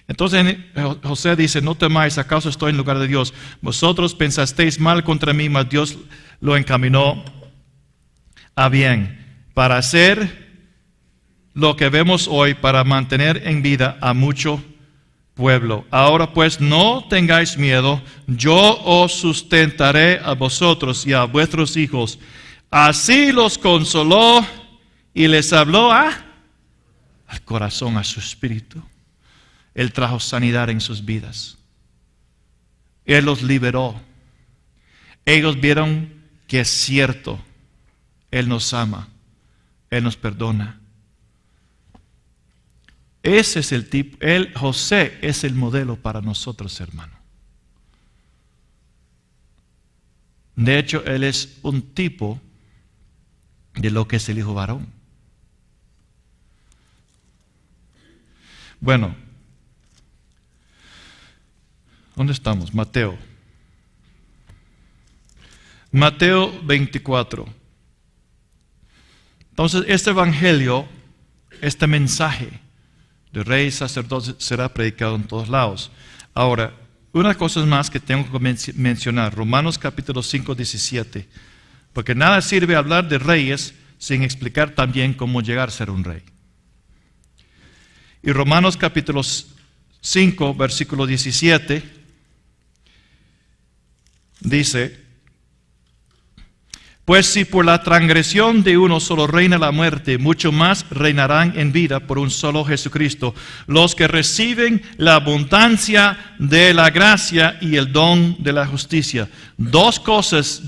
Entonces José dice, no temáis, ¿acaso estoy en lugar de Dios? Vosotros pensasteis mal contra mí, mas Dios lo encaminó a bien, para hacer lo que vemos hoy, para mantener en vida a mucho pueblo. Ahora pues no tengáis miedo, yo os sustentaré a vosotros y a vuestros hijos. Así los consoló y les habló al corazón, a su espíritu. Él trajo sanidad en sus vidas. Él los liberó. Ellos vieron que es cierto. Él nos ama. Él nos perdona. Ese es el tipo. José es el modelo para nosotros, hermano. De hecho, él es un tipo de lo que es el hijo varón. Bueno, ¿dónde estamos? Mateo 24. Entonces, este evangelio, este mensaje de rey y sacerdote será predicado en todos lados. Ahora, una cosa más que tengo que mencionar, Romanos capítulo 5, 17. Porque nada sirve hablar de reyes sin explicar también cómo llegar a ser un rey. Y Romanos capítulo 5, versículo 17, dice, pues si por la transgresión de uno solo reina la muerte, mucho más reinarán en vida por un solo Jesucristo los que reciben la abundancia de la gracia y el don de la justicia. Dos cosas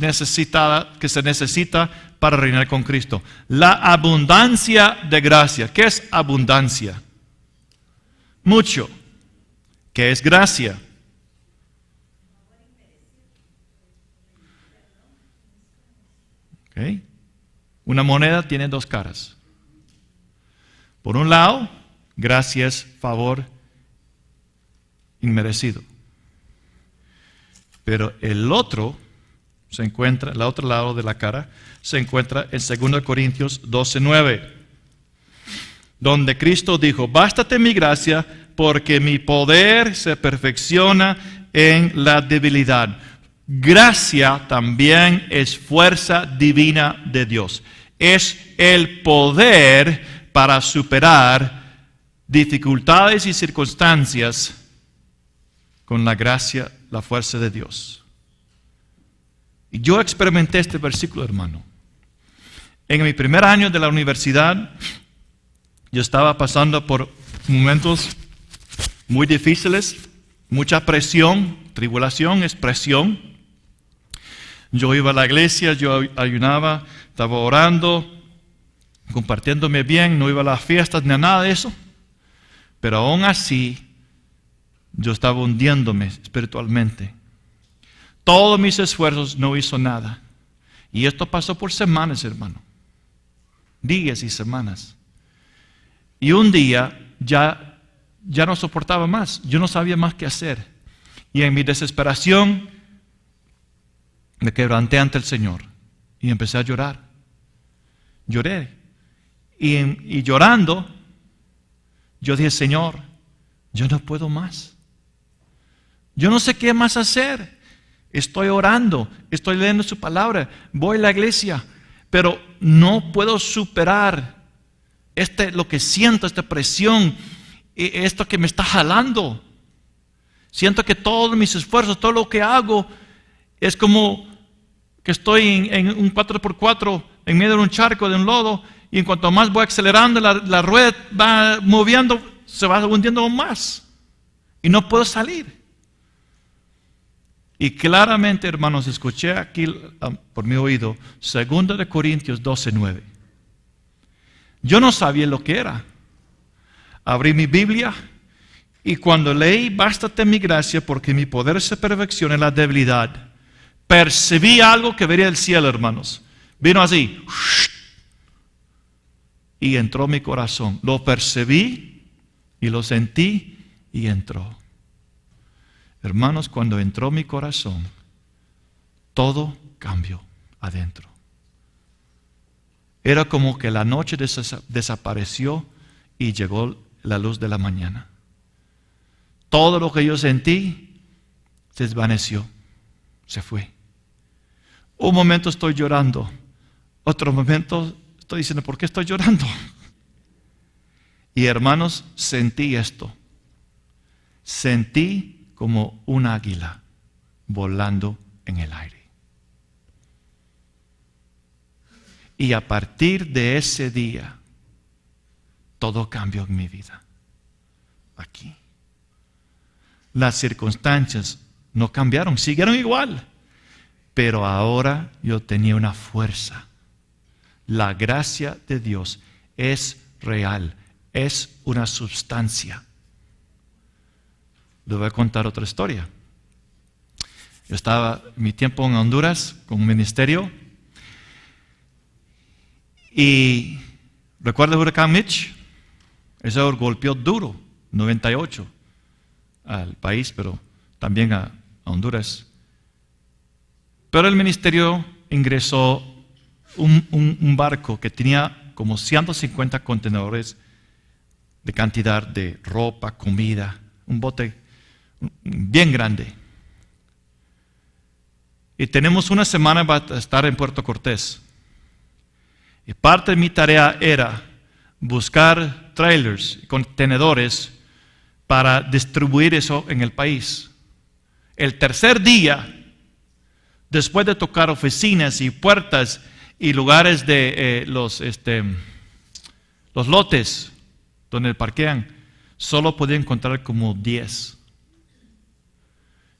que se necesita para reinar con Cristo. La abundancia de gracia. ¿Qué es abundancia? Mucho. ¿Qué es gracia? Okay. Una moneda tiene dos caras. Por un lado, gracia es favor inmerecido. Pero el otro lado de la cara se encuentra en 2 Corintios 12:9, donde Cristo dijo, bástate mi gracia porque mi poder se perfecciona en la debilidad. Gracia también es fuerza divina de Dios. Es el poder para superar dificultades y circunstancias con la gracia, la fuerza de Dios. Y yo experimenté este versículo, hermano. En mi primer año de la universidad, yo estaba pasando por momentos muy difíciles, mucha presión. Tribulación es presión. Yo iba a la iglesia, yo ayunaba, estaba orando, compartiéndome bien, no iba a las fiestas ni a nada de eso. Pero aún así, yo estaba hundiéndome espiritualmente. Todos mis esfuerzos no hizo nada. Y esto pasó por semanas, hermano. Días y semanas. Y un día ya no soportaba más. Yo no sabía más qué hacer. Y en mi desesperación me quebranté ante el Señor. Y empecé a llorar. Lloré. Y llorando, yo dije, Señor, yo no puedo más. Yo no sé qué más hacer. Estoy orando, estoy leyendo su palabra, voy a la iglesia, pero no puedo superar lo que siento, esta presión, esto que me está jalando. Siento que todos mis esfuerzos, todo lo que hago, es como que estoy en un 4x4 en medio de un charco, de un lodo, y en cuanto más voy acelerando, la rueda va moviendo, se va hundiendo aún más. Y no puedo salir. Y claramente, hermanos, escuché aquí por mi oído, 2 Corintios 12:9. Yo no sabía lo que era. Abrí mi Biblia y cuando leí, bástate mi gracia porque mi poder se perfecciona en la debilidad, percibí algo que venía del cielo, hermanos. Vino así y entró mi corazón. Lo percibí y lo sentí y entró. Hermanos, cuando entró mi corazón, todo cambió adentro. Era como que la noche desapareció y llegó la luz de la mañana. Todo lo que yo sentí se desvaneció, se fue. Un momento estoy llorando, otro momento estoy diciendo, ¿por qué estoy llorando? Y hermanos, sentí esto. Sentí como un águila volando en el aire. Y a partir de ese día, todo cambió en mi vida. Aquí. Las circunstancias no cambiaron, siguieron igual. Pero ahora yo tenía una fuerza. La gracia de Dios es real, es una sustancia. Les voy a contar otra historia. Yo estaba mi tiempo en Honduras con un ministerio y recuerdo el huracán Mitch. Eso golpeó duro, 98 al país, pero también a Honduras. Pero el ministerio ingresó un barco que tenía como 150 contenedores de cantidad de ropa, comida, un bote bien grande. Y tenemos una semana para estar en Puerto Cortés. Y parte de mi tarea era buscar trailers, contenedores para distribuir eso en el país. El tercer día, después de tocar oficinas y puertas y lugares de los lotes donde parquean, solo podía encontrar como 10.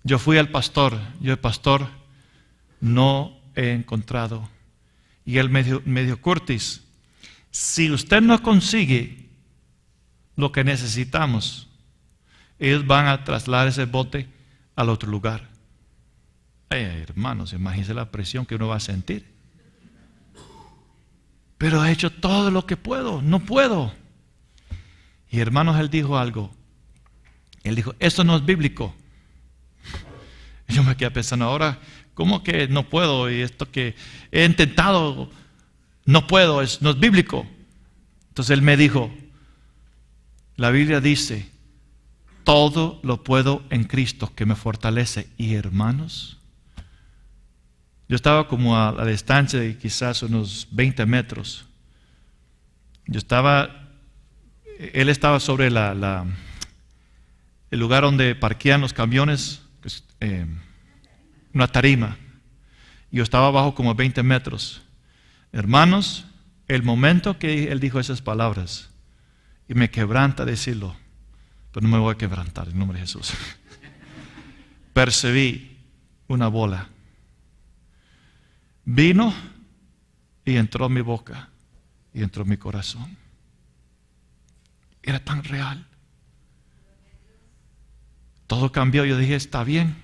Yo fui al pastor, pastor, no he encontrado. Y él me dijo, Curtis, si usted no consigue lo que necesitamos, ellos van a trasladar ese bote al otro lugar. Hermanos, imagínense la presión que uno va a sentir. Pero he hecho todo lo que puedo, no puedo. Y hermanos, él dijo algo. Él dijo, esto no es bíblico. Yo me quedé pensando ahora, ¿cómo que no puedo? Y esto que he intentado, no puedo, no es bíblico. Entonces él me dijo, la Biblia dice, todo lo puedo en Cristo que me fortalece. Y hermanos, yo estaba como a la distancia de quizás unos 20 metros. Él estaba sobre el lugar donde parquean los camiones, una tarima. Yo estaba abajo como 20 metros. Hermanos, el momento que él dijo esas palabras, y me quebranta decirlo, pero no me voy a quebrantar en nombre de Jesús. Percibí una bola. Vino y entró en mi boca y entró en mi corazón. Era tan real. Todo cambió. Yo dije, está bien.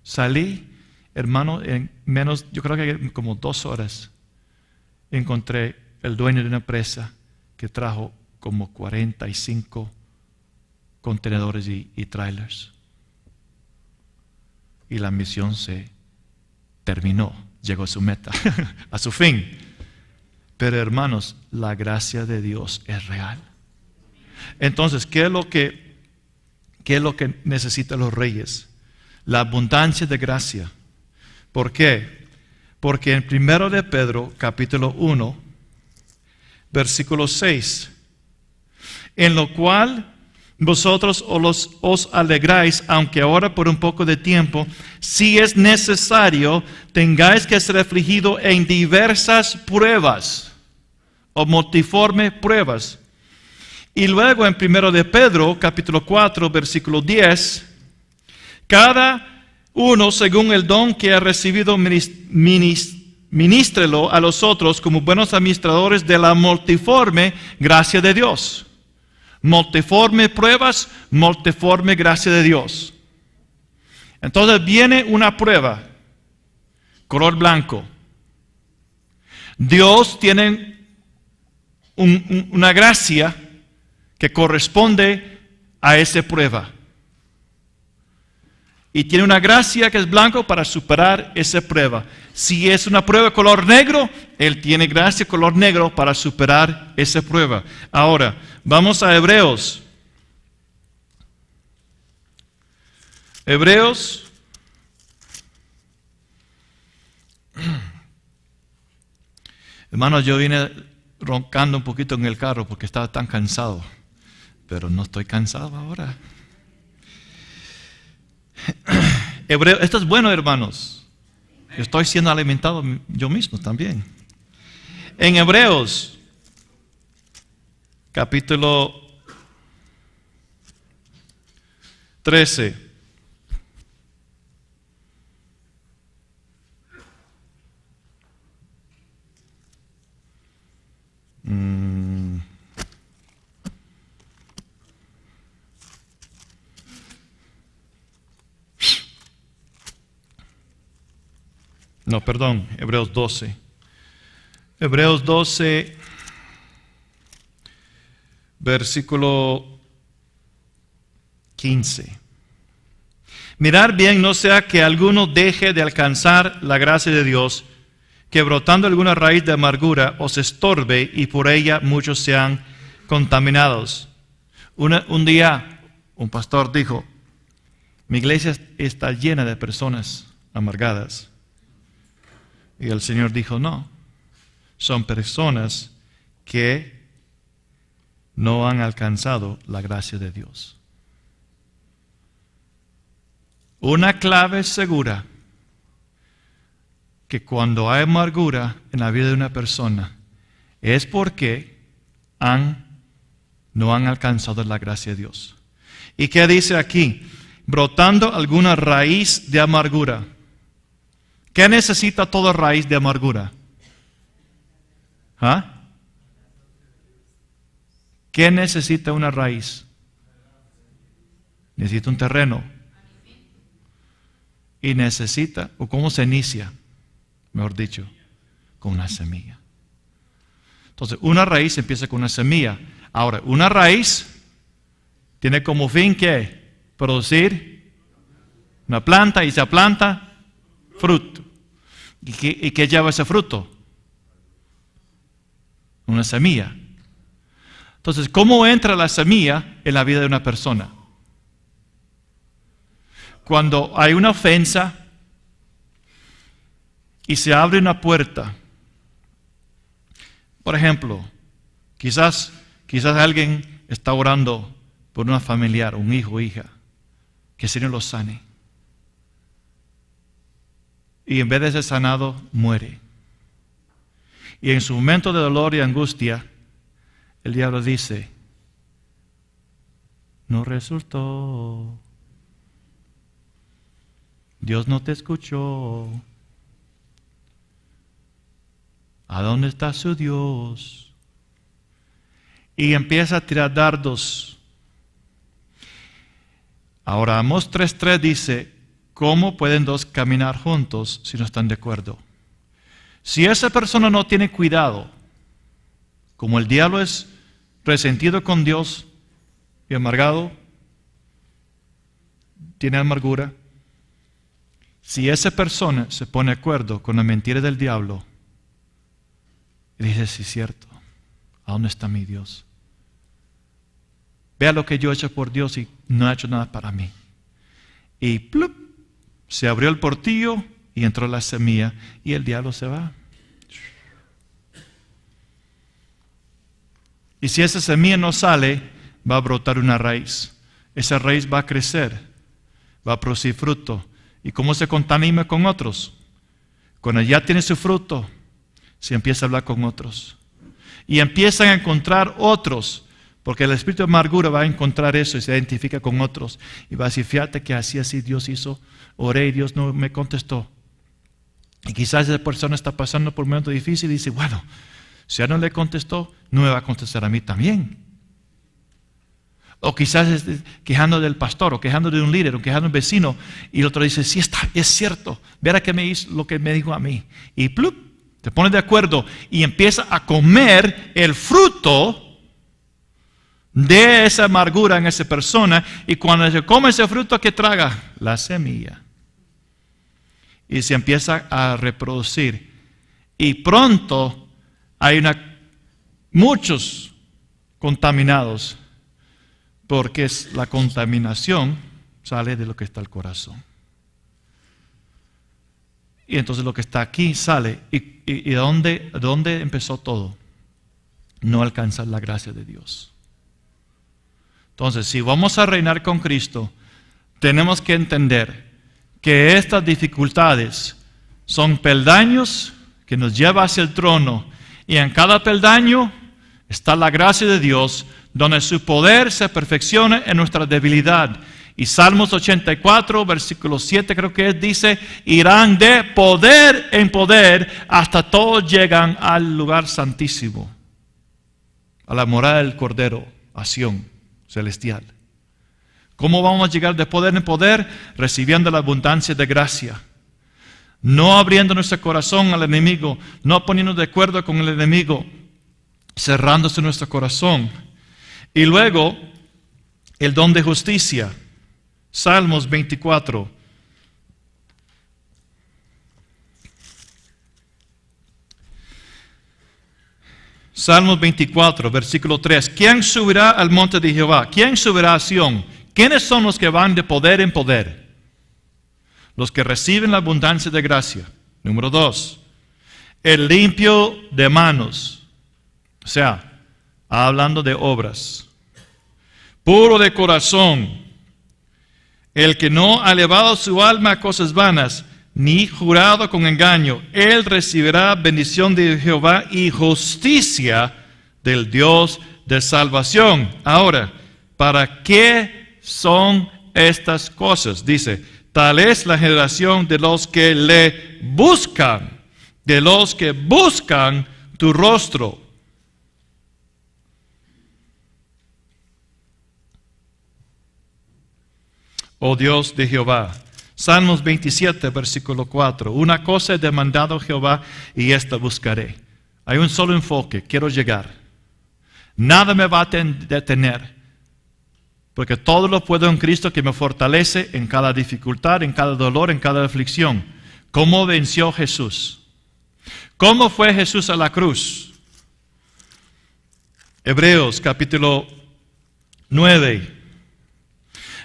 Salí, hermano, en menos, yo creo que como 2 horas, encontré el dueño de una empresa que trajo como 45 contenedores y trailers. Y la misión se terminó, llegó a su meta, a su fin. Pero hermanos, la gracia de Dios es real. Entonces, ¿qué es lo que necesitan los reyes? La abundancia de gracia. ¿Por qué? Porque en 1 de Pedro, capítulo 1, versículo 6, en lo cual vosotros os alegráis, aunque ahora por un poco de tiempo, si es necesario, tengáis que ser afligido en diversas pruebas, o multiforme pruebas. Y luego en 1 de Pedro, capítulo 4, versículo 10, cada uno según el don que ha recibido, ministrelo a los otros como buenos administradores de la multiforme gracia de Dios. Multiforme pruebas, multiforme gracia de Dios. Entonces viene una prueba, color blanco. Dios tiene una gracia que corresponde a esa prueba. Y tiene una gracia que es blanco para superar esa prueba. Si es una prueba color negro, Él tiene gracia color negro para superar esa prueba. Ahora, vamos a Hebreos. Hebreos. Hermanos, yo vine roncando un poquito en el carro porque estaba tan cansado. Pero no estoy cansado ahora. Esto es bueno, hermanos. Yo estoy siendo alimentado yo mismo también. En Hebreos, capítulo 13. No, perdón, Hebreos 12. Hebreos 12, versículo 15. Mirad bien, no sea que alguno deje de alcanzar la gracia de Dios, que brotando alguna raíz de amargura os estorbe y por ella muchos sean contaminados. Un día un pastor dijo, mi iglesia está llena de personas amargadas. Y el Señor dijo, no, son personas que no han alcanzado la gracia de Dios. Una clave segura que cuando hay amargura en la vida de una persona es porque no han alcanzado la gracia de Dios. ¿Y qué dice aquí? Brotando alguna raíz de amargura. ¿Qué necesita toda raíz de amargura? ¿Ah? ¿Qué necesita una raíz? Necesita un terreno. Y necesita, o cómo se inicia, mejor dicho, con una semilla. Entonces, una raíz empieza con una semilla. Ahora, una raíz tiene como fin ¿qué? Producir una planta y esa planta, fruto. ¿Y qué lleva ese fruto? Una semilla. Entonces, ¿cómo entra la semilla en la vida de una persona? Cuando hay una ofensa y se abre una puerta. Por ejemplo, quizás alguien está orando por una familiar, un hijo o hija, que el Señor los sane. y en vez de ser sanado, muere. Y en su momento de dolor y angustia, el diablo dice, no resultó. Dios no te escuchó. ¿A dónde está su Dios? Y empieza a tirar dardos. Ahora Amós 3:3 dice, ¿cómo pueden dos caminar juntos si no están de acuerdo? Si esa persona no tiene cuidado, como el diablo es resentido con Dios y amargado, tiene amargura, si esa persona se pone de acuerdo con la mentira del diablo, y dice, sí es cierto, ¿a dónde está mi Dios? Vea lo que yo he hecho por Dios y no ha hecho nada para mí. Y ¡plup! Se abrió el portillo y entró la semilla y el diablo se va. Y si esa semilla no sale, va a brotar una raíz. Esa raíz va a crecer, va a producir fruto. ¿Y cómo se contamina con otros? Cuando ya tiene su fruto, se empieza a hablar con otros. Y empiezan a encontrar otros, porque el espíritu de amargura va a encontrar eso y se identifica con otros. Y va a decir, fíjate que así Dios hizo, oré y Dios no me contestó. Y quizás esa persona está pasando por un momento difícil y dice, bueno, si a no le contestó, no me va a contestar a mí también. O quizás quejando del pastor, o quejando de un líder, o quejando de un vecino, y el otro dice, sí está, es cierto, verá que me hizo lo que me dijo a mí. Y plup, te pones de acuerdo y empieza a comer el fruto de esa amargura en esa persona, y cuando se come ese fruto, ¿qué traga? La semilla. Y se empieza a reproducir. Y pronto hay muchos contaminados, porque la contaminación sale de lo que está el corazón. Y entonces lo que está aquí sale. ¿Y dónde empezó todo? No alcanzar la gracia de Dios. Entonces, si vamos a reinar con Cristo, tenemos que entender que estas dificultades son peldaños que nos llevan hacia el trono. Y en cada peldaño está la gracia de Dios, donde su poder se perfecciona en nuestra debilidad. Y Salmos 84, versículo 7 creo que es, dice, irán de poder en poder hasta todos llegan al lugar santísimo, a la morada del Cordero, a Sión celestial. ¿Cómo vamos a llegar de poder en poder? Recibiendo la abundancia de gracia. No abriendo nuestro corazón al enemigo, no poniéndonos de acuerdo con el enemigo, cerrándose nuestro corazón. Y luego, el don de justicia. Salmos 24. Salmos 24, versículo 3. ¿Quién subirá al monte de Jehová? ¿Quién subirá a Sión? ¿Quiénes son los que van de poder en poder? Los que reciben la abundancia de gracia. Número 2. El limpio de manos. O sea, hablando de obras. Puro de corazón. El que no ha elevado su alma a cosas vanas, ni jurado con engaño, él recibirá bendición de Jehová y justicia del Dios de salvación. Ahora, ¿para qué son estas cosas? Dice, tal es la generación de los que le buscan, de los que buscan tu rostro. Oh Dios de Jehová. Salmos 27, versículo 4. Una cosa he demandado Jehová y esta buscaré. Hay un solo enfoque, quiero llegar. Nada me va a detener, porque todo lo puedo en Cristo que me fortalece en cada dificultad, en cada dolor, en cada aflicción. ¿Cómo venció Jesús? ¿Cómo fue Jesús a la cruz? Hebreos capítulo 9.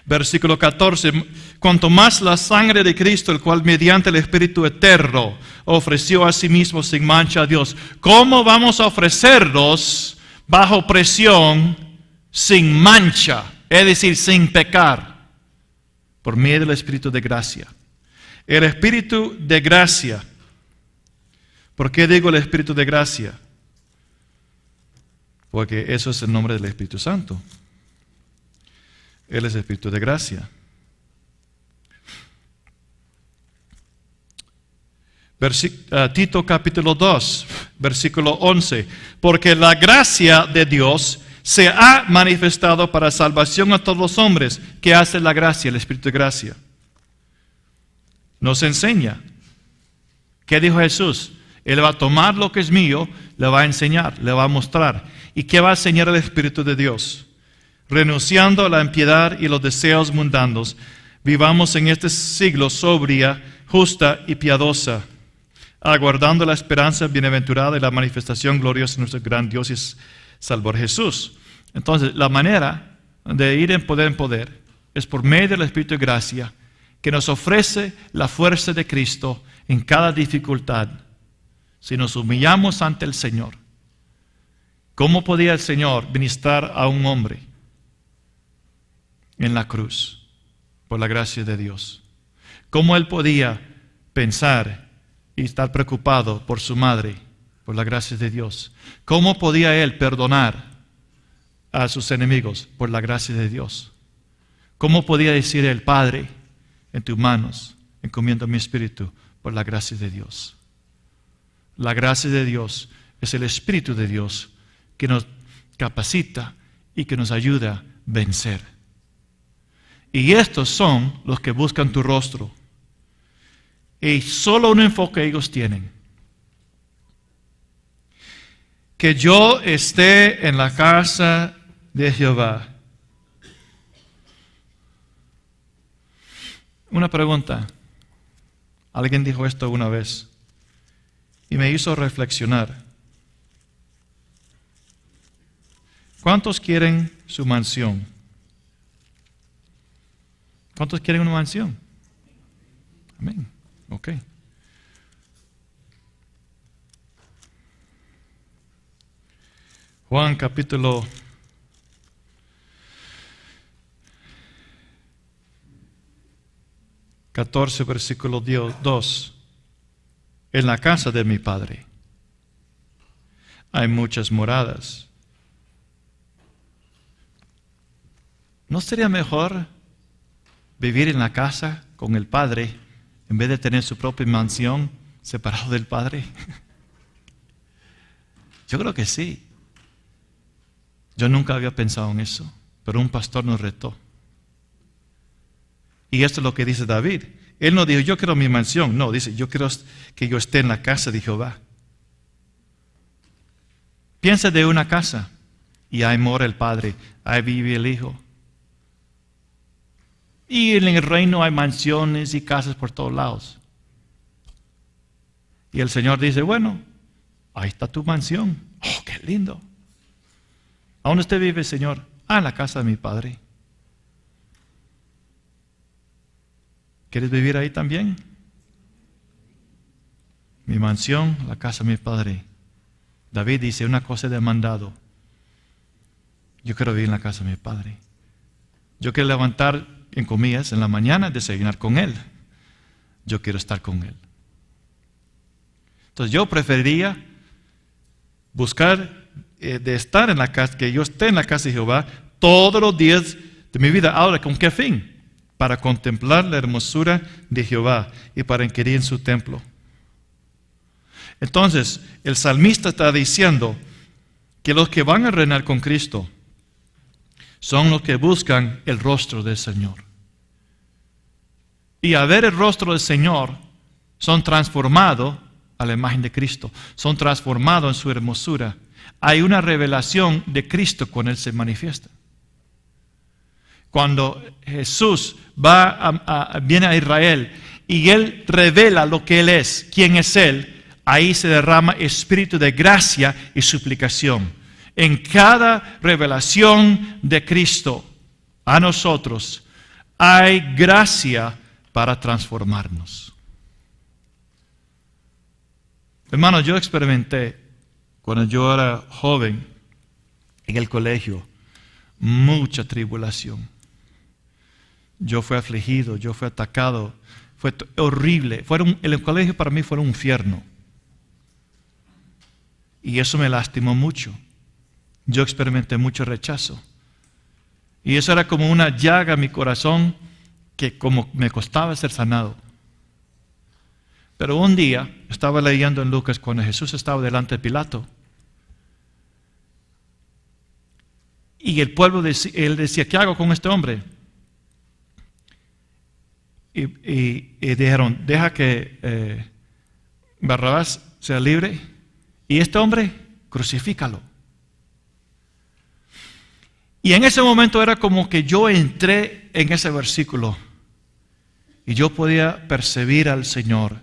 Versículo 14, cuanto más la sangre de Cristo, el cual mediante el Espíritu eterno ofreció a sí mismo sin mancha a Dios. ¿Cómo vamos a ofrecerlos bajo presión sin mancha? Es decir, sin pecar, por medio del Espíritu de gracia. El Espíritu de gracia. ¿Por qué digo el Espíritu de gracia? Porque eso es el nombre del Espíritu Santo. Él es el Espíritu de gracia. Tito capítulo 2, versículo 11. Porque la gracia de Dios se ha manifestado para salvación a todos los hombres. ¿Qué hace la gracia, el Espíritu de gracia? Nos enseña. ¿Qué dijo Jesús? Él va a tomar lo que es mío, le va a enseñar, le va a mostrar. ¿Y qué va a enseñar el Espíritu de Dios? Renunciando a la impiedad y los deseos mundanos, vivamos en este siglo sobria, justa y piadosa, aguardando la esperanza bienaventurada y la manifestación gloriosa de nuestro gran Dios y Salvador Jesús. Entonces, la manera de ir en poder es por medio del Espíritu de gracia, que nos ofrece la fuerza de Cristo en cada dificultad. Si nos humillamos ante el Señor, ¿cómo podía el Señor ministrar a un hombre en la cruz? Por la gracia de Dios. ¿Cómo Él podía pensar y estar preocupado por su madre? Por la gracia de Dios. ¿Cómo podía Él perdonar a sus enemigos? Por la gracia de Dios. ¿Cómo podía decir Él, Padre, en tus manos encomiendo mi espíritu? Por la gracia de Dios. La gracia de Dios es el Espíritu de Dios que nos capacita y que nos ayuda a vencer. Y estos son los que buscan tu rostro. Y solo un enfoque ellos tienen. Que yo esté en la casa de Jehová. Una pregunta. Alguien dijo esto una vez y me hizo reflexionar. ¿Cuántos quieren su mansión? ¿Cuántos quieren una mansión? Amén. Ok. Juan capítulo 14, versículo 2. En la casa de mi Padre hay muchas moradas. ¿No sería mejor vivir en la casa con el Padre en vez de tener su propia mansión separado del Padre? Yo creo que sí. Yo nunca había pensado en eso, pero un pastor nos retó. Y esto es lo que dice David. Él no dijo, yo quiero mi mansión. No, dice, yo quiero que yo esté en la casa de Jehová. Piensa de una casa y ahí mora el Padre, ahí vive el Hijo. Y en el reino hay mansiones y casas por todos lados. Y el Señor dice, bueno, ahí está tu mansión. Oh, qué lindo. ¿A dónde usted vive, Señor? Ah, en la casa de mi Padre. ¿Quieres vivir ahí también? Mi mansión, la casa de mi Padre. David dice, una cosa he demandado. Yo quiero vivir en la casa de mi Padre. Yo quiero levantar, en comillas, en la mañana, desayunar con Él. Yo quiero estar con Él. Entonces yo preferiría buscar de estar en la casa, que yo esté en la casa de Jehová todos los días de mi vida. Ahora, ¿con qué fin? Para contemplar la hermosura de Jehová y para inquirir en su templo. Entonces, el salmista está diciendo que los que van a reinar con Cristo son los que buscan el rostro del Señor. Y a ver el rostro del Señor, son transformados a la imagen de Cristo, son transformados en su hermosura. Hay una revelación de Cristo cuando Él se manifiesta. Cuando Jesús viene a Israel y Él revela lo que Él es, quién es Él, ahí se derrama espíritu de gracia y suplicación. En cada revelación de Cristo a nosotros hay gracia para transformarnos. Hermanos, yo experimenté cuando yo era joven en el colegio mucha tribulación. Yo fui afligido, yo fui atacado, Fue horrible. El colegio para mí fue un infierno. Y eso me lastimó mucho. Yo experimenté mucho rechazo. Y eso era como una llaga en mi corazón que como me costaba ser sanado. Pero un día estaba leyendo en Lucas cuando Jesús estaba delante de Pilato. Y el pueblo, él decía, ¿qué hago con este hombre? Y dijeron, deja que Barrabás sea libre. Y este hombre, crucifícalo. Y en ese momento era como que yo entré en ese versículo. Y yo podía percibir al Señor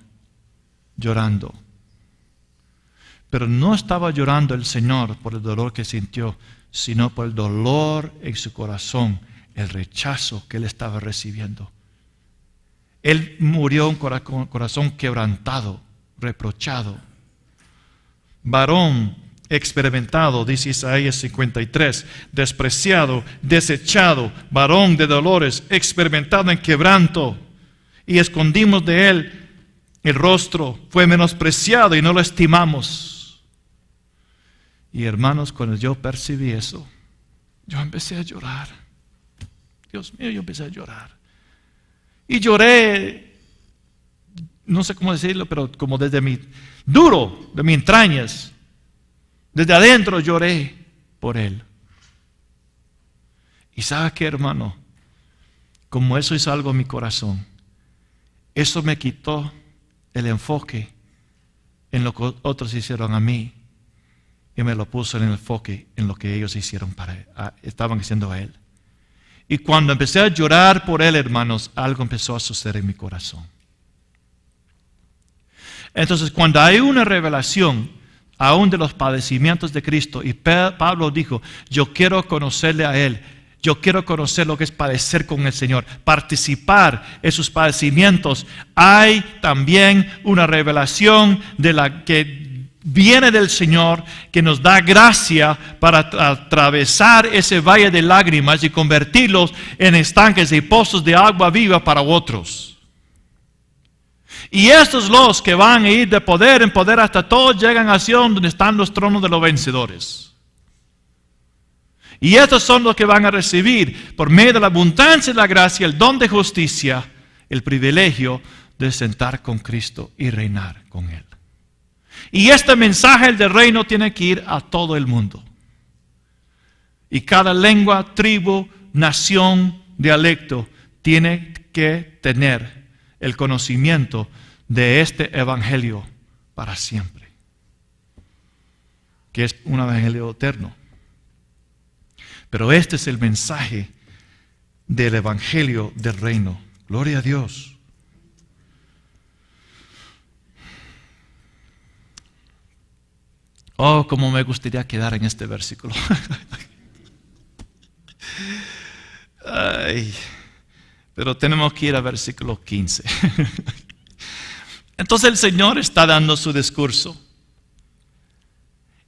llorando. Pero no estaba llorando el Señor por el dolor que sintió, sino por el dolor en su corazón, el rechazo que él estaba recibiendo. Él murió con un corazón quebrantado, reprochado. Varón experimentado, dice Isaías 53, despreciado, desechado, varón de dolores, experimentado en quebranto, y escondimos de él el rostro, fue menospreciado y no lo estimamos. Y hermanos, cuando yo percibí eso, yo empecé a llorar. Dios mío, yo empecé a llorar. Y lloré, no sé cómo decirlo, pero como desde mi duro, de mis entrañas, desde adentro lloré por él. Y ¿sabe qué, hermano? Como eso hizo algo en mi corazón, eso me quitó el enfoque en lo que otros hicieron a mí y me lo puso en el enfoque en lo que ellos hicieron estaban haciendo a él. Y cuando empecé a llorar por él, hermanos, algo empezó a suceder en mi corazón. Entonces, cuando hay una revelación aún de los padecimientos de Cristo, y Pablo dijo, yo quiero conocerle a él, yo quiero conocer lo que es padecer con el Señor, participar en sus padecimientos. Hay también una revelación de la que viene del Señor, que nos da gracia para atravesar ese valle de lágrimas y convertirlos en estanques y pozos de agua viva para otros. Y estos los que van a ir de poder en poder hasta todos llegan a Sion, donde están los tronos de los vencedores. Y estos son los que van a recibir, por medio de la abundancia de la gracia, el don de justicia, el privilegio de sentar con Cristo y reinar con Él. Y este mensaje del reino tiene que ir a todo el mundo. Y cada lengua, tribu, nación, dialecto tiene que tener el conocimiento de este evangelio para siempre, que es un evangelio eterno. Pero este es el mensaje del evangelio del reino. Gloria a Dios. Oh, cómo me gustaría quedar en este versículo. Ay, pero tenemos que ir al versículo 15. Entonces el Señor está dando su discurso.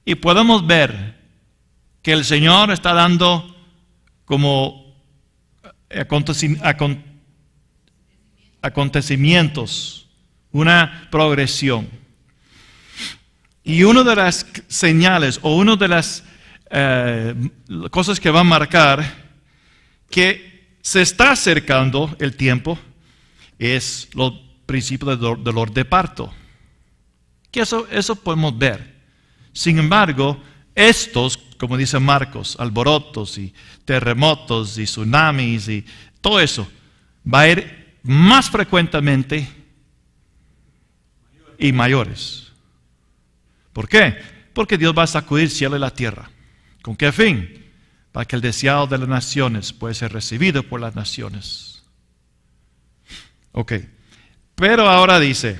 Y podemos ver que el Señor está dando como acontecimientos, una progresión. Y una de las señales o una de las cosas que va a marcar que se está acercando el tiempo es los principios del dolor de parto. Que eso podemos ver. Sin embargo, estos, como dice Marcos, alborotos y terremotos y tsunamis y todo eso, va a ir más frecuentemente y mayores. ¿Por qué? Porque Dios va a sacudir el cielo y la tierra. ¿Con qué fin? Para que el deseado de las naciones pueda ser recibido por las naciones. Ok. Pero ahora dice,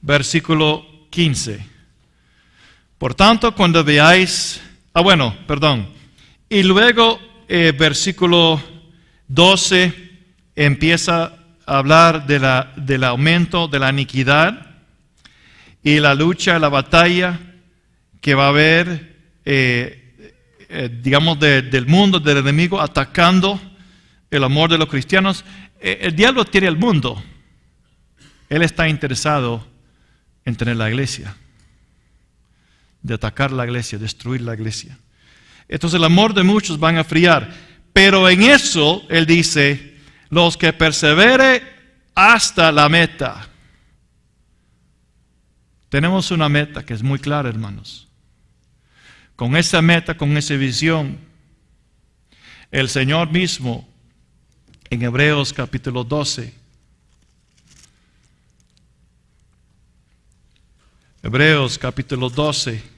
versículo 15. Por tanto, cuando veáis, y luego versículo 12 empieza a hablar del aumento de la iniquidad y la lucha, la batalla que va a haber, del mundo, del enemigo, atacando el amor de los cristianos. el diablo tiene el mundo. Él está interesado en tener la iglesia, de atacar la iglesia, destruir la iglesia. Entonces el amor de muchos van a enfriar. Pero en eso, Él dice, los que persevere hasta la meta. Tenemos una meta que es muy clara, hermanos. Con esa meta, con esa visión, el Señor mismo, en Hebreos capítulo 12, Hebreos capítulo 12,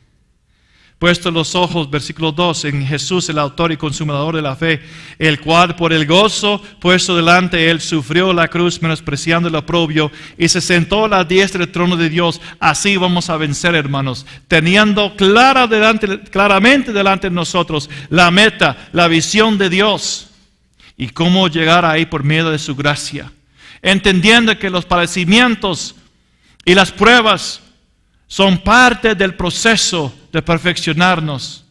puesto los ojos, versículo 2, en Jesús, el autor y consumador de la fe, el cual por el gozo puesto delante él sufrió la cruz, menospreciando el oprobio, y se sentó a la diestra del trono de Dios. Así vamos a vencer, hermanos, teniendo claramente delante de nosotros la meta, la visión de Dios, y cómo llegar ahí por medio de su gracia, entendiendo que los padecimientos y las pruebas son parte del proceso de perfeccionarnos,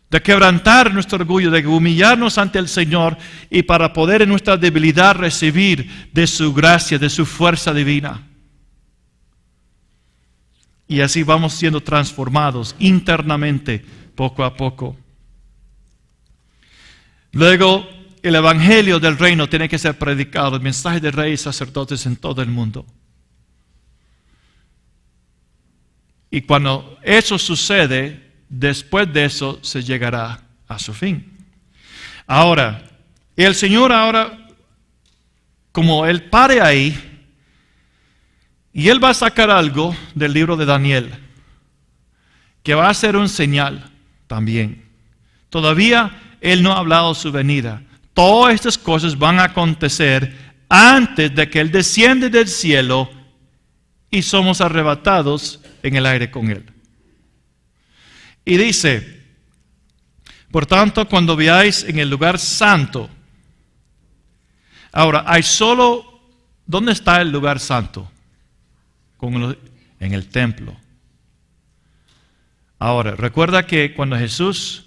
de quebrantar nuestro orgullo, de humillarnos ante el Señor y para poder en nuestra debilidad recibir de su gracia, de su fuerza divina. Y así vamos siendo transformados internamente poco a poco. Luego, el evangelio del reino tiene que ser predicado, el mensaje de reyes y sacerdotes en todo el mundo. Y cuando eso sucede, después de eso se llegará a su fin. Ahora, el Señor como Él pare ahí, y Él va a sacar algo del libro de Daniel, que va a ser un señal también. Todavía Él no ha hablado su venida. Todas estas cosas van a acontecer antes de que Él desciende del cielo y somos arrebatados en el aire con Él. Y dice, por tanto, cuando veáis en el lugar santo. Ahora, ¿dónde está el lugar santo? En el templo. Ahora, recuerda que cuando Jesús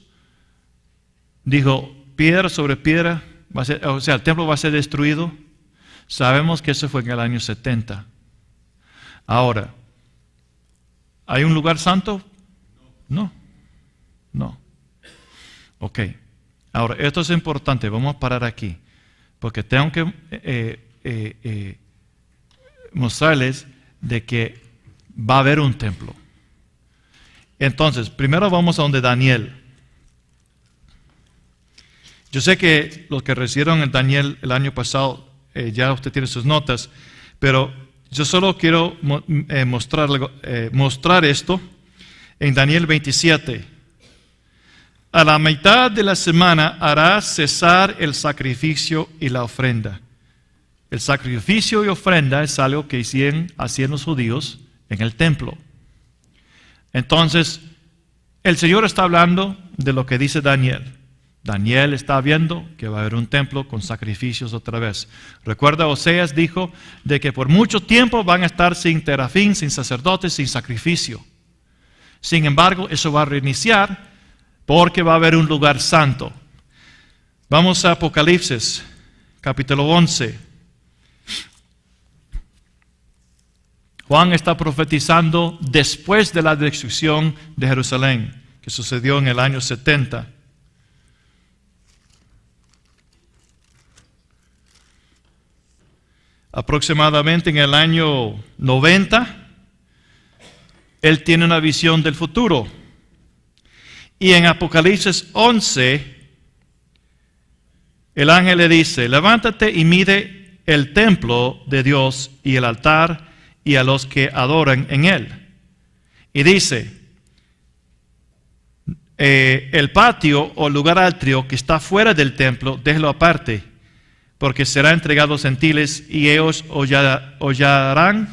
dijo, piedra sobre piedra, el templo va a ser destruido. Sabemos que eso fue en el año 70. Ahora, ¿hay un lugar santo? No. Ok. Ahora, esto es importante. Vamos a parar aquí. Porque tengo que mostrarles de que va a haber un templo. Entonces, primero vamos a donde Daniel. Yo sé que los que recibieron en Daniel el año pasado, ya usted tiene sus notas, pero yo solo quiero mostrar esto en Daniel 27. A la mitad de la semana hará cesar el sacrificio y la ofrenda. El sacrificio y ofrenda es algo que hacían los judíos en el templo. Entonces, el Señor está hablando de lo que dice Daniel. Daniel está viendo que va a haber un templo con sacrificios otra vez. Recuerda, Oseas dijo de que por mucho tiempo van a estar sin terafín, sin sacerdotes, sin sacrificio. Sin embargo, eso va a reiniciar porque va a haber un lugar santo. Vamos a Apocalipsis, capítulo 11. Juan está profetizando después de la destrucción de Jerusalén, que sucedió en el año 70. Aproximadamente en el año 90, él tiene una visión del futuro. Y en Apocalipsis 11, el ángel le dice, levántate y mide el templo de Dios y el altar y a los que adoran en él. Y dice, el patio o lugar atrio que está fuera del templo, déjelo aparte, porque será entregado a los gentiles y ellos hollarán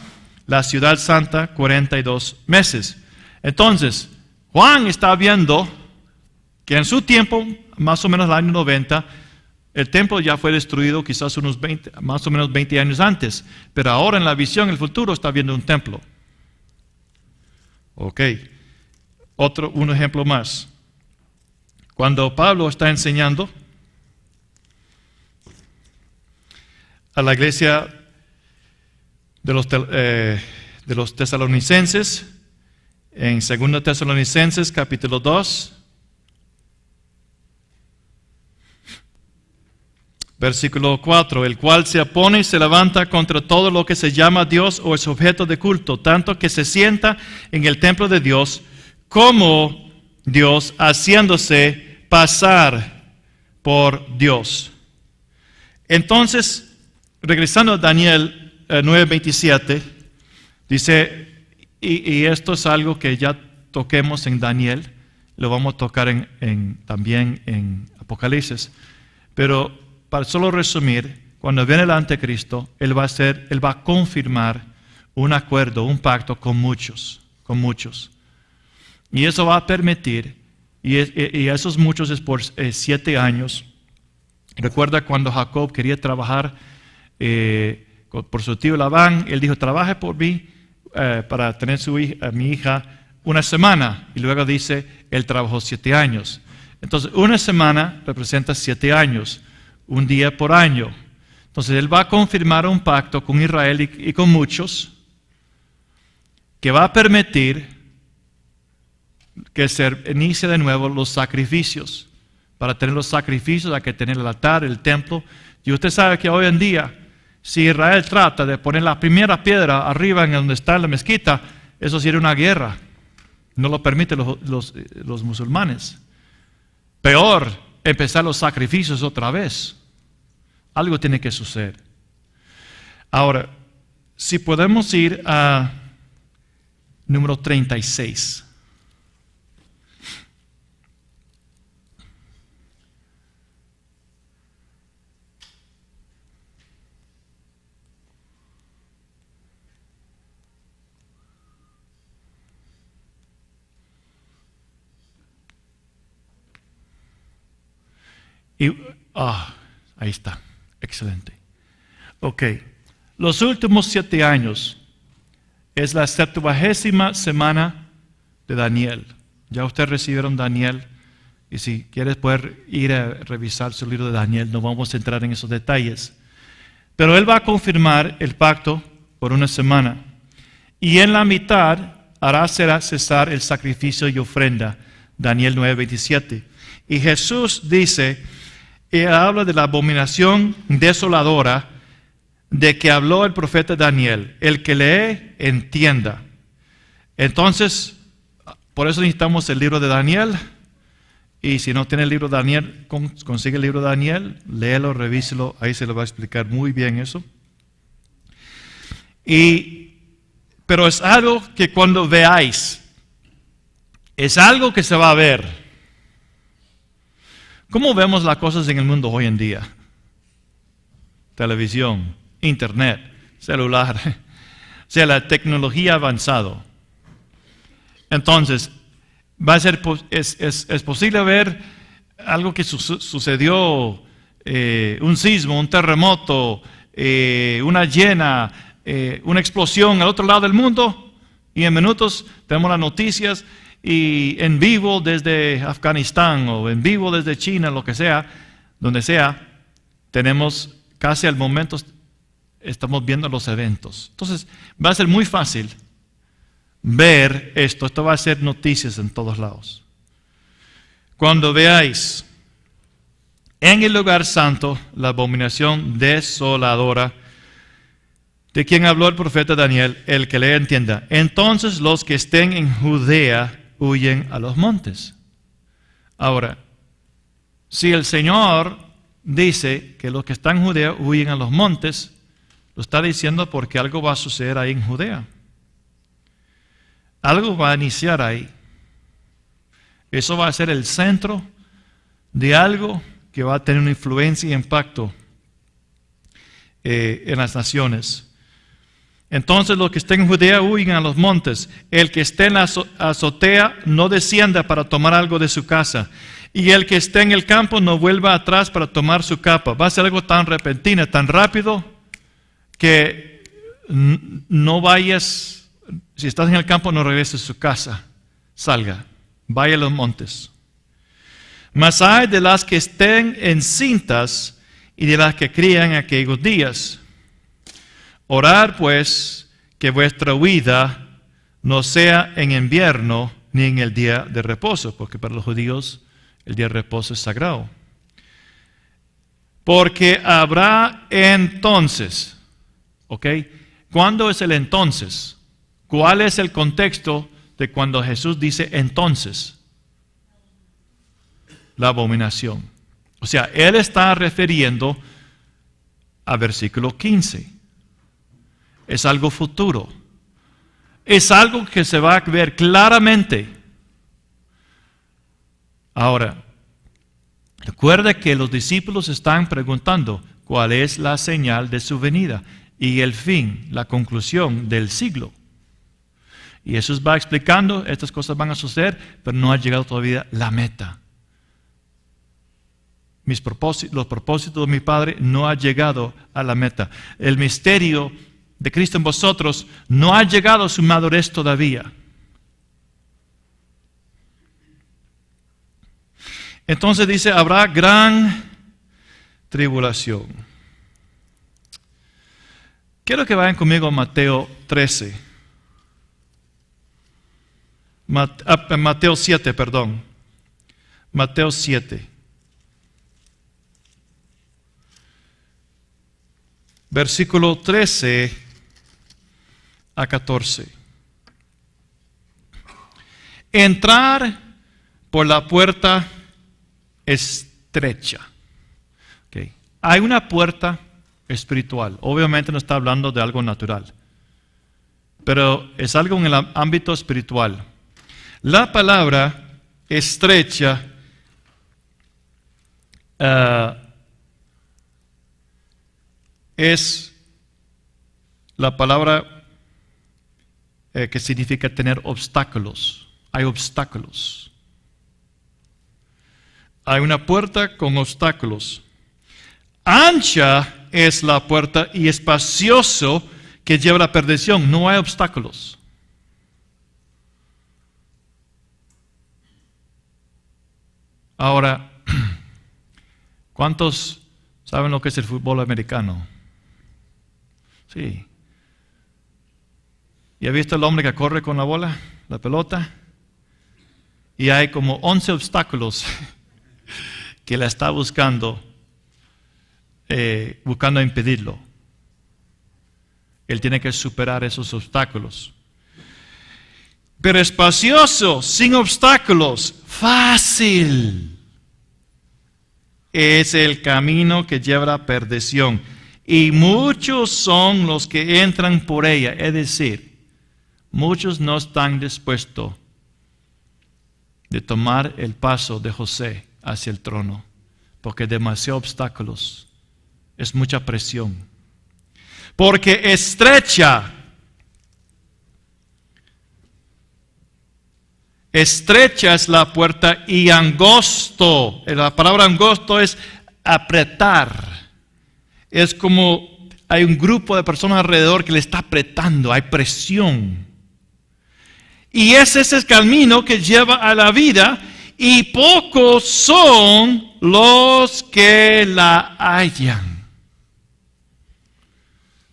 la ciudad santa 42 meses. Entonces, Juan está viendo que en su tiempo, más o menos el año 90, el templo ya fue destruido quizás más o menos 20 años antes, pero ahora en la visión, el futuro, está viendo un templo. Ok, un ejemplo más. Cuando Pablo está enseñando, a la iglesia de los tesalonicenses, en 2 Tesalonicenses capítulo 2, versículo 4, el cual se opone y se levanta contra todo lo que se llama Dios o es objeto de culto, tanto que se sienta en el templo de Dios como Dios, haciéndose pasar por Dios. Entonces, regresando a Daniel 9:27, dice, y esto es algo que ya toquemos en Daniel, lo vamos a tocar también en Apocalipsis, pero para solo resumir, cuando viene el anticristo, él va a confirmar un acuerdo, un pacto con muchos. Y eso va a permitir, y esos muchos es por 7 años. Recuerda cuando Jacob quería trabajar por su tío Labán, él dijo, trabaje por mí para tener mi hija una semana. Y luego dice, él trabajó 7 años. Entonces, una semana representa 7 años. Un día por año. Entonces él va a confirmar un pacto con Israel y con muchos que va a permitir que se inicie de nuevo los sacrificios. Para tener los sacrificios hay que tener el altar, el templo. Y usted sabe que hoy en día, si Israel trata de poner la primera piedra arriba en donde está la mezquita, eso sería una guerra. No lo permiten los musulmanes. Peor, empezar los sacrificios otra vez. Algo tiene que suceder. Ahora, si podemos ir a número 36. Ahí está. Excelente. Ok. Los últimos 7 años es la 70ª semana de Daniel. Ya ustedes recibieron Daniel. Y si quieres poder ir a revisar su libro de Daniel, no vamos a entrar en esos detalles. Pero él va a confirmar el pacto por una semana. Y en la mitad hará cesar el sacrificio y ofrenda. Daniel 9:27. Y Jesús dice, y habla de la abominación desoladora de que habló el profeta Daniel. El que lee, entienda. Entonces, por eso necesitamos el libro de Daniel. Y si no tiene el libro de Daniel, consigue el libro de Daniel, léelo, revíselo, ahí se lo va a explicar muy bien eso. Pero es algo que cuando veáis, es algo que se va a ver. ¿Cómo vemos las cosas en el mundo hoy en día? Televisión, internet, celular, o sea, la tecnología ha avanzado. Entonces, es posible ver algo que sucedió, un sismo, un terremoto, una llena, una explosión al otro lado del mundo, y en minutos tenemos las noticias y en vivo desde Afganistán o en vivo desde China, lo que sea, donde sea, tenemos casi al momento, estamos viendo los eventos. Entonces, va a ser muy fácil ver esto va a ser noticias en todos lados. Cuando veáis en el lugar santo la abominación desoladora de quien habló el profeta Daniel, el que le entienda, entonces los que estén en Judea huyen a los montes. Ahora, si el Señor dice que los que están en Judea huyen a los montes, lo está diciendo porque algo va a suceder ahí en Judea. Algo va a iniciar ahí. Eso va a ser el centro de algo que va a tener una influencia y impacto en las naciones. Entonces los que estén en Judea huyen a los montes. El que esté en la azotea no descienda para tomar algo de su casa. Y el que esté en el campo no vuelva atrás para tomar su capa. Va a ser algo tan repentino, tan rápido, que no vayas, si estás en el campo no regreses a su casa. Salga, vaya a los montes. Mas hay de las que estén encintas y de las que crían aquellos días. Orad pues que vuestra huida no sea en invierno ni en el día de reposo, porque para los judíos el día de reposo es sagrado. Porque habrá entonces, ¿ok? ¿Cuándo es el entonces? ¿Cuál es el contexto de cuando Jesús dice entonces? La abominación. O sea, Él está refiriendo a versículo 15. Es algo futuro. Es algo que se va a ver claramente. Ahora, recuerda que los discípulos están preguntando cuál es la señal de su venida y el fin, la conclusión del siglo. Y Jesús va explicando, estas cosas van a suceder, pero no ha llegado todavía la meta. Los propósitos de mi Padre no han llegado a la meta. El misterio de Cristo en vosotros no ha llegado a su madurez todavía. Entonces dice, habrá gran tribulación. Quiero que vayan conmigo a Mateo 13. Mateo 7, perdón. Mateo 7. Versículo 13 a 14. Entrar por la puerta estrecha. Okay. Hay una puerta espiritual. Obviamente no está hablando de algo natural, pero es algo en el ámbito espiritual. La palabra estrecha es la palabra que significa tener obstáculos. Hay obstáculos. Hay una puerta con obstáculos. Ancha es la puerta y espacioso que lleva a la perdición. No hay obstáculos. Ahora, ¿cuántos saben lo que es el fútbol americano? Sí. ¿Y ha visto el hombre que corre con la bola, la pelota? Y hay como 11 obstáculos que la está buscando impedirlo. Él tiene que superar esos obstáculos. Pero espacioso, sin obstáculos, fácil, es el camino que lleva a la perdición. Y muchos son los que entran por ella. Es decir, muchos no están dispuestos de tomar el paso de José hacia el trono, porque demasiados obstáculos, es mucha presión. Porque estrecha es la puerta y angosto, la palabra angosto es apretar. Es como hay un grupo de personas alrededor que le está apretando, hay presión. Y ese es el camino que lleva a la vida, y pocos son los que la hallan.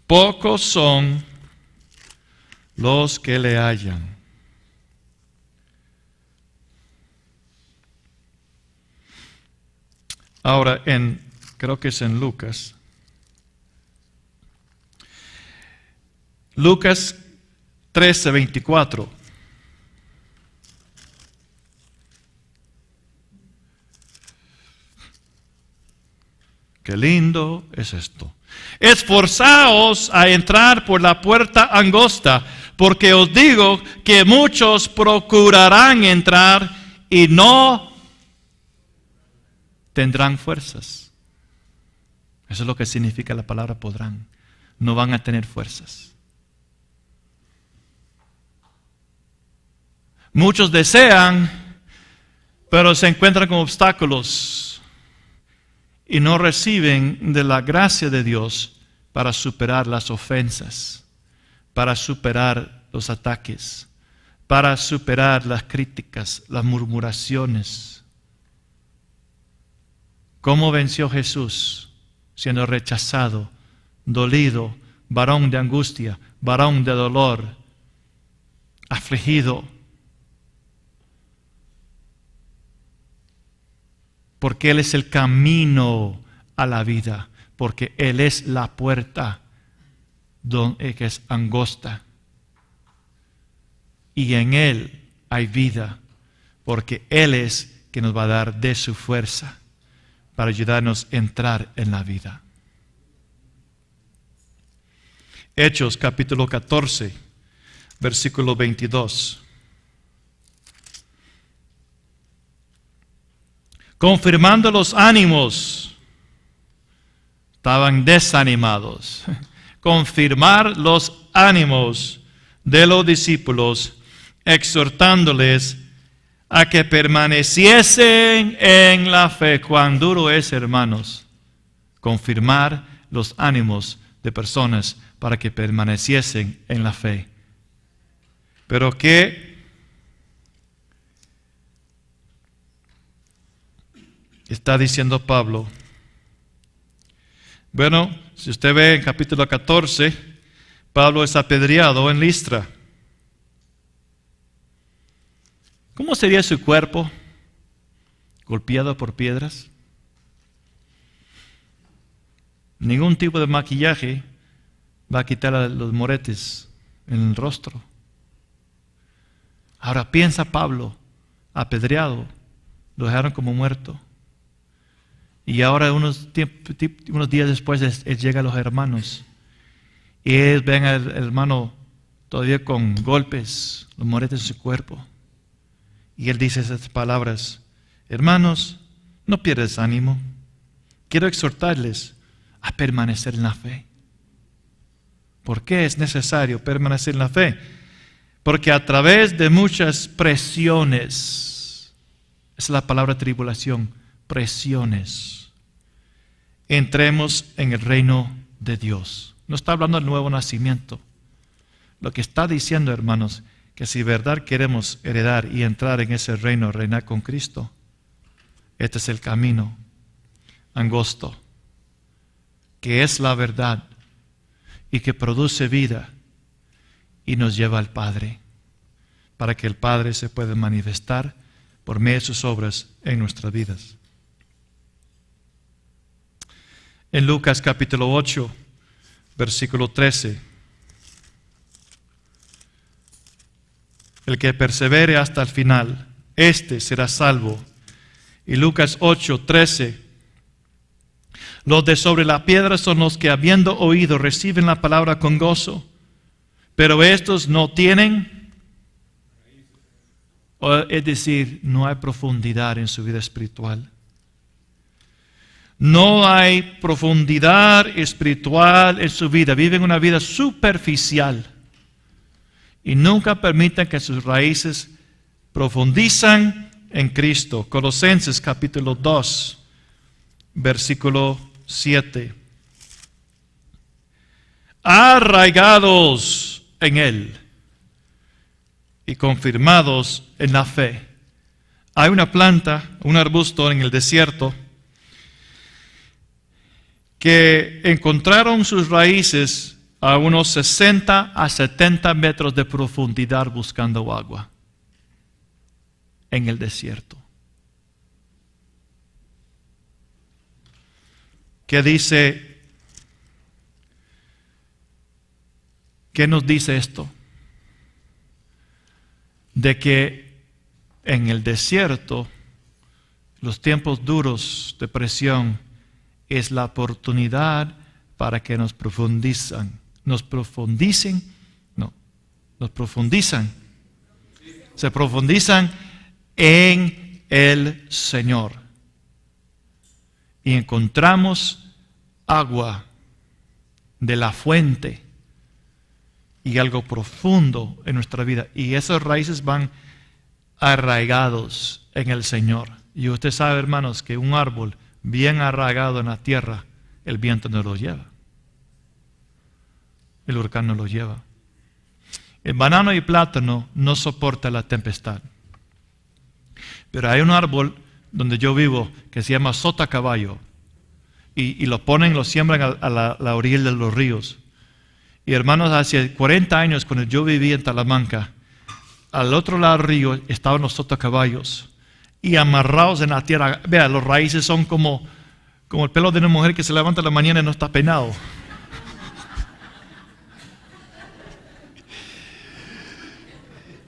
Pocos son los que le hallan. Ahora, creo que es en Lucas. Lucas 13:24. Qué lindo es esto. Esforzaos a entrar por la puerta angosta, porque os digo que muchos procurarán entrar y no tendrán fuerzas. Eso es lo que significa la palabra podrán. No van a tener fuerzas. Muchos desean, pero se encuentran con obstáculos y no reciben de la gracia de Dios para superar las ofensas, para superar los ataques, para superar las críticas, las murmuraciones. ¿Cómo venció Jesús? Siendo rechazado, dolido, varón de angustia, varón de dolor, afligido. Porque Él es el camino a la vida, porque Él es la puerta que es angosta. Y en Él hay vida, porque Él es que nos va a dar de su fuerza para ayudarnos a entrar en la vida. Hechos capítulo 14, versículo 22. Confirmando los ánimos, estaban desanimados. Confirmar los ánimos de los discípulos, exhortándoles a que permaneciesen en la fe. Cuán duro es, hermanos, confirmar los ánimos de personas para que permaneciesen en la fe. Pero ¿qué está diciendo Pablo? Bueno, si usted ve en capítulo 14, Pablo es apedreado en Listra. ¿Cómo sería su cuerpo? ¿Golpeado por piedras? Ningún tipo de maquillaje va a quitar los moretes en el rostro. Ahora piensa Pablo, apedreado, lo dejaron como muerto. Y ahora unos días después él llega a los hermanos. Y ellos ven al hermano todavía con golpes, los moretes en su cuerpo. Y él dice esas palabras: hermanos, no pierdas ánimo. Quiero exhortarles a permanecer en la fe. ¿Por qué es necesario permanecer en la fe? Porque a través de muchas presiones, esa es la palabra tribulación, presiones, entremos en el reino de Dios. No está hablando del nuevo nacimiento. Lo que está diciendo, hermanos, que si verdad queremos heredar y entrar en ese reino, reinar con Cristo, este es el camino angosto, que es la verdad y que produce vida y nos lleva al Padre, para que el Padre se pueda manifestar por medio de sus obras en nuestras vidas. En Lucas capítulo 8, versículo 13. El que persevere hasta el final, este será salvo. Y Lucas 8, 13. Los de sobre la piedra son los que, habiendo oído, reciben la palabra con gozo. Pero estos no tienen, es decir, no hay profundidad en su vida espiritual. No hay profundidad espiritual en su vida. Viven una vida superficial. Y nunca permiten que sus raíces profundizan en Cristo. Colosenses capítulo 2, versículo 7. Arraigados en Él y confirmados en la fe. Hay una planta, un arbusto en el desierto que encontraron sus raíces a unos 60 a 70 metros de profundidad buscando agua en el desierto. ¿Qué dice? ¿Qué nos dice esto? De que en el desierto, los tiempos duros de presión, es la oportunidad para que nos profundizan. Se profundizan en el Señor. Y encontramos agua de la fuente y algo profundo en nuestra vida. Y esas raíces van arraigados en el Señor. Y usted sabe, hermanos, que un árbol bien arraigado en la tierra, el viento no lo lleva. El huracán no lo lleva. El banano y plátano no soporta la tempestad. Pero hay un árbol donde yo vivo que se llama sotacaballo. Y lo siembran a la orilla de los ríos. Y hermanos, hace 40 años cuando yo vivía en Talamanca, al otro lado del río estaban los sotacaballos y amarrados en la tierra. Vea, los raíces son como el pelo de una mujer que se levanta en la mañana y no está peinado.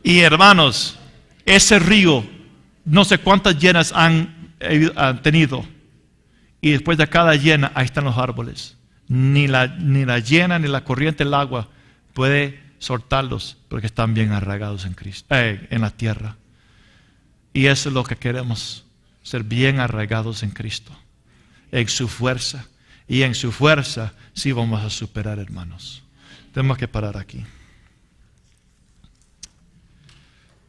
Y hermanos, ese río, no sé cuántas llenas han tenido. Y después de cada llena, ahí están los árboles. Ni la llena ni la corriente del agua puede soltarlos porque están bien arraigados en Cristo, en la tierra. Y eso es lo que queremos, ser bien arraigados en Cristo, en su fuerza. Y en su fuerza sí vamos a superar, hermanos. Tenemos que parar aquí.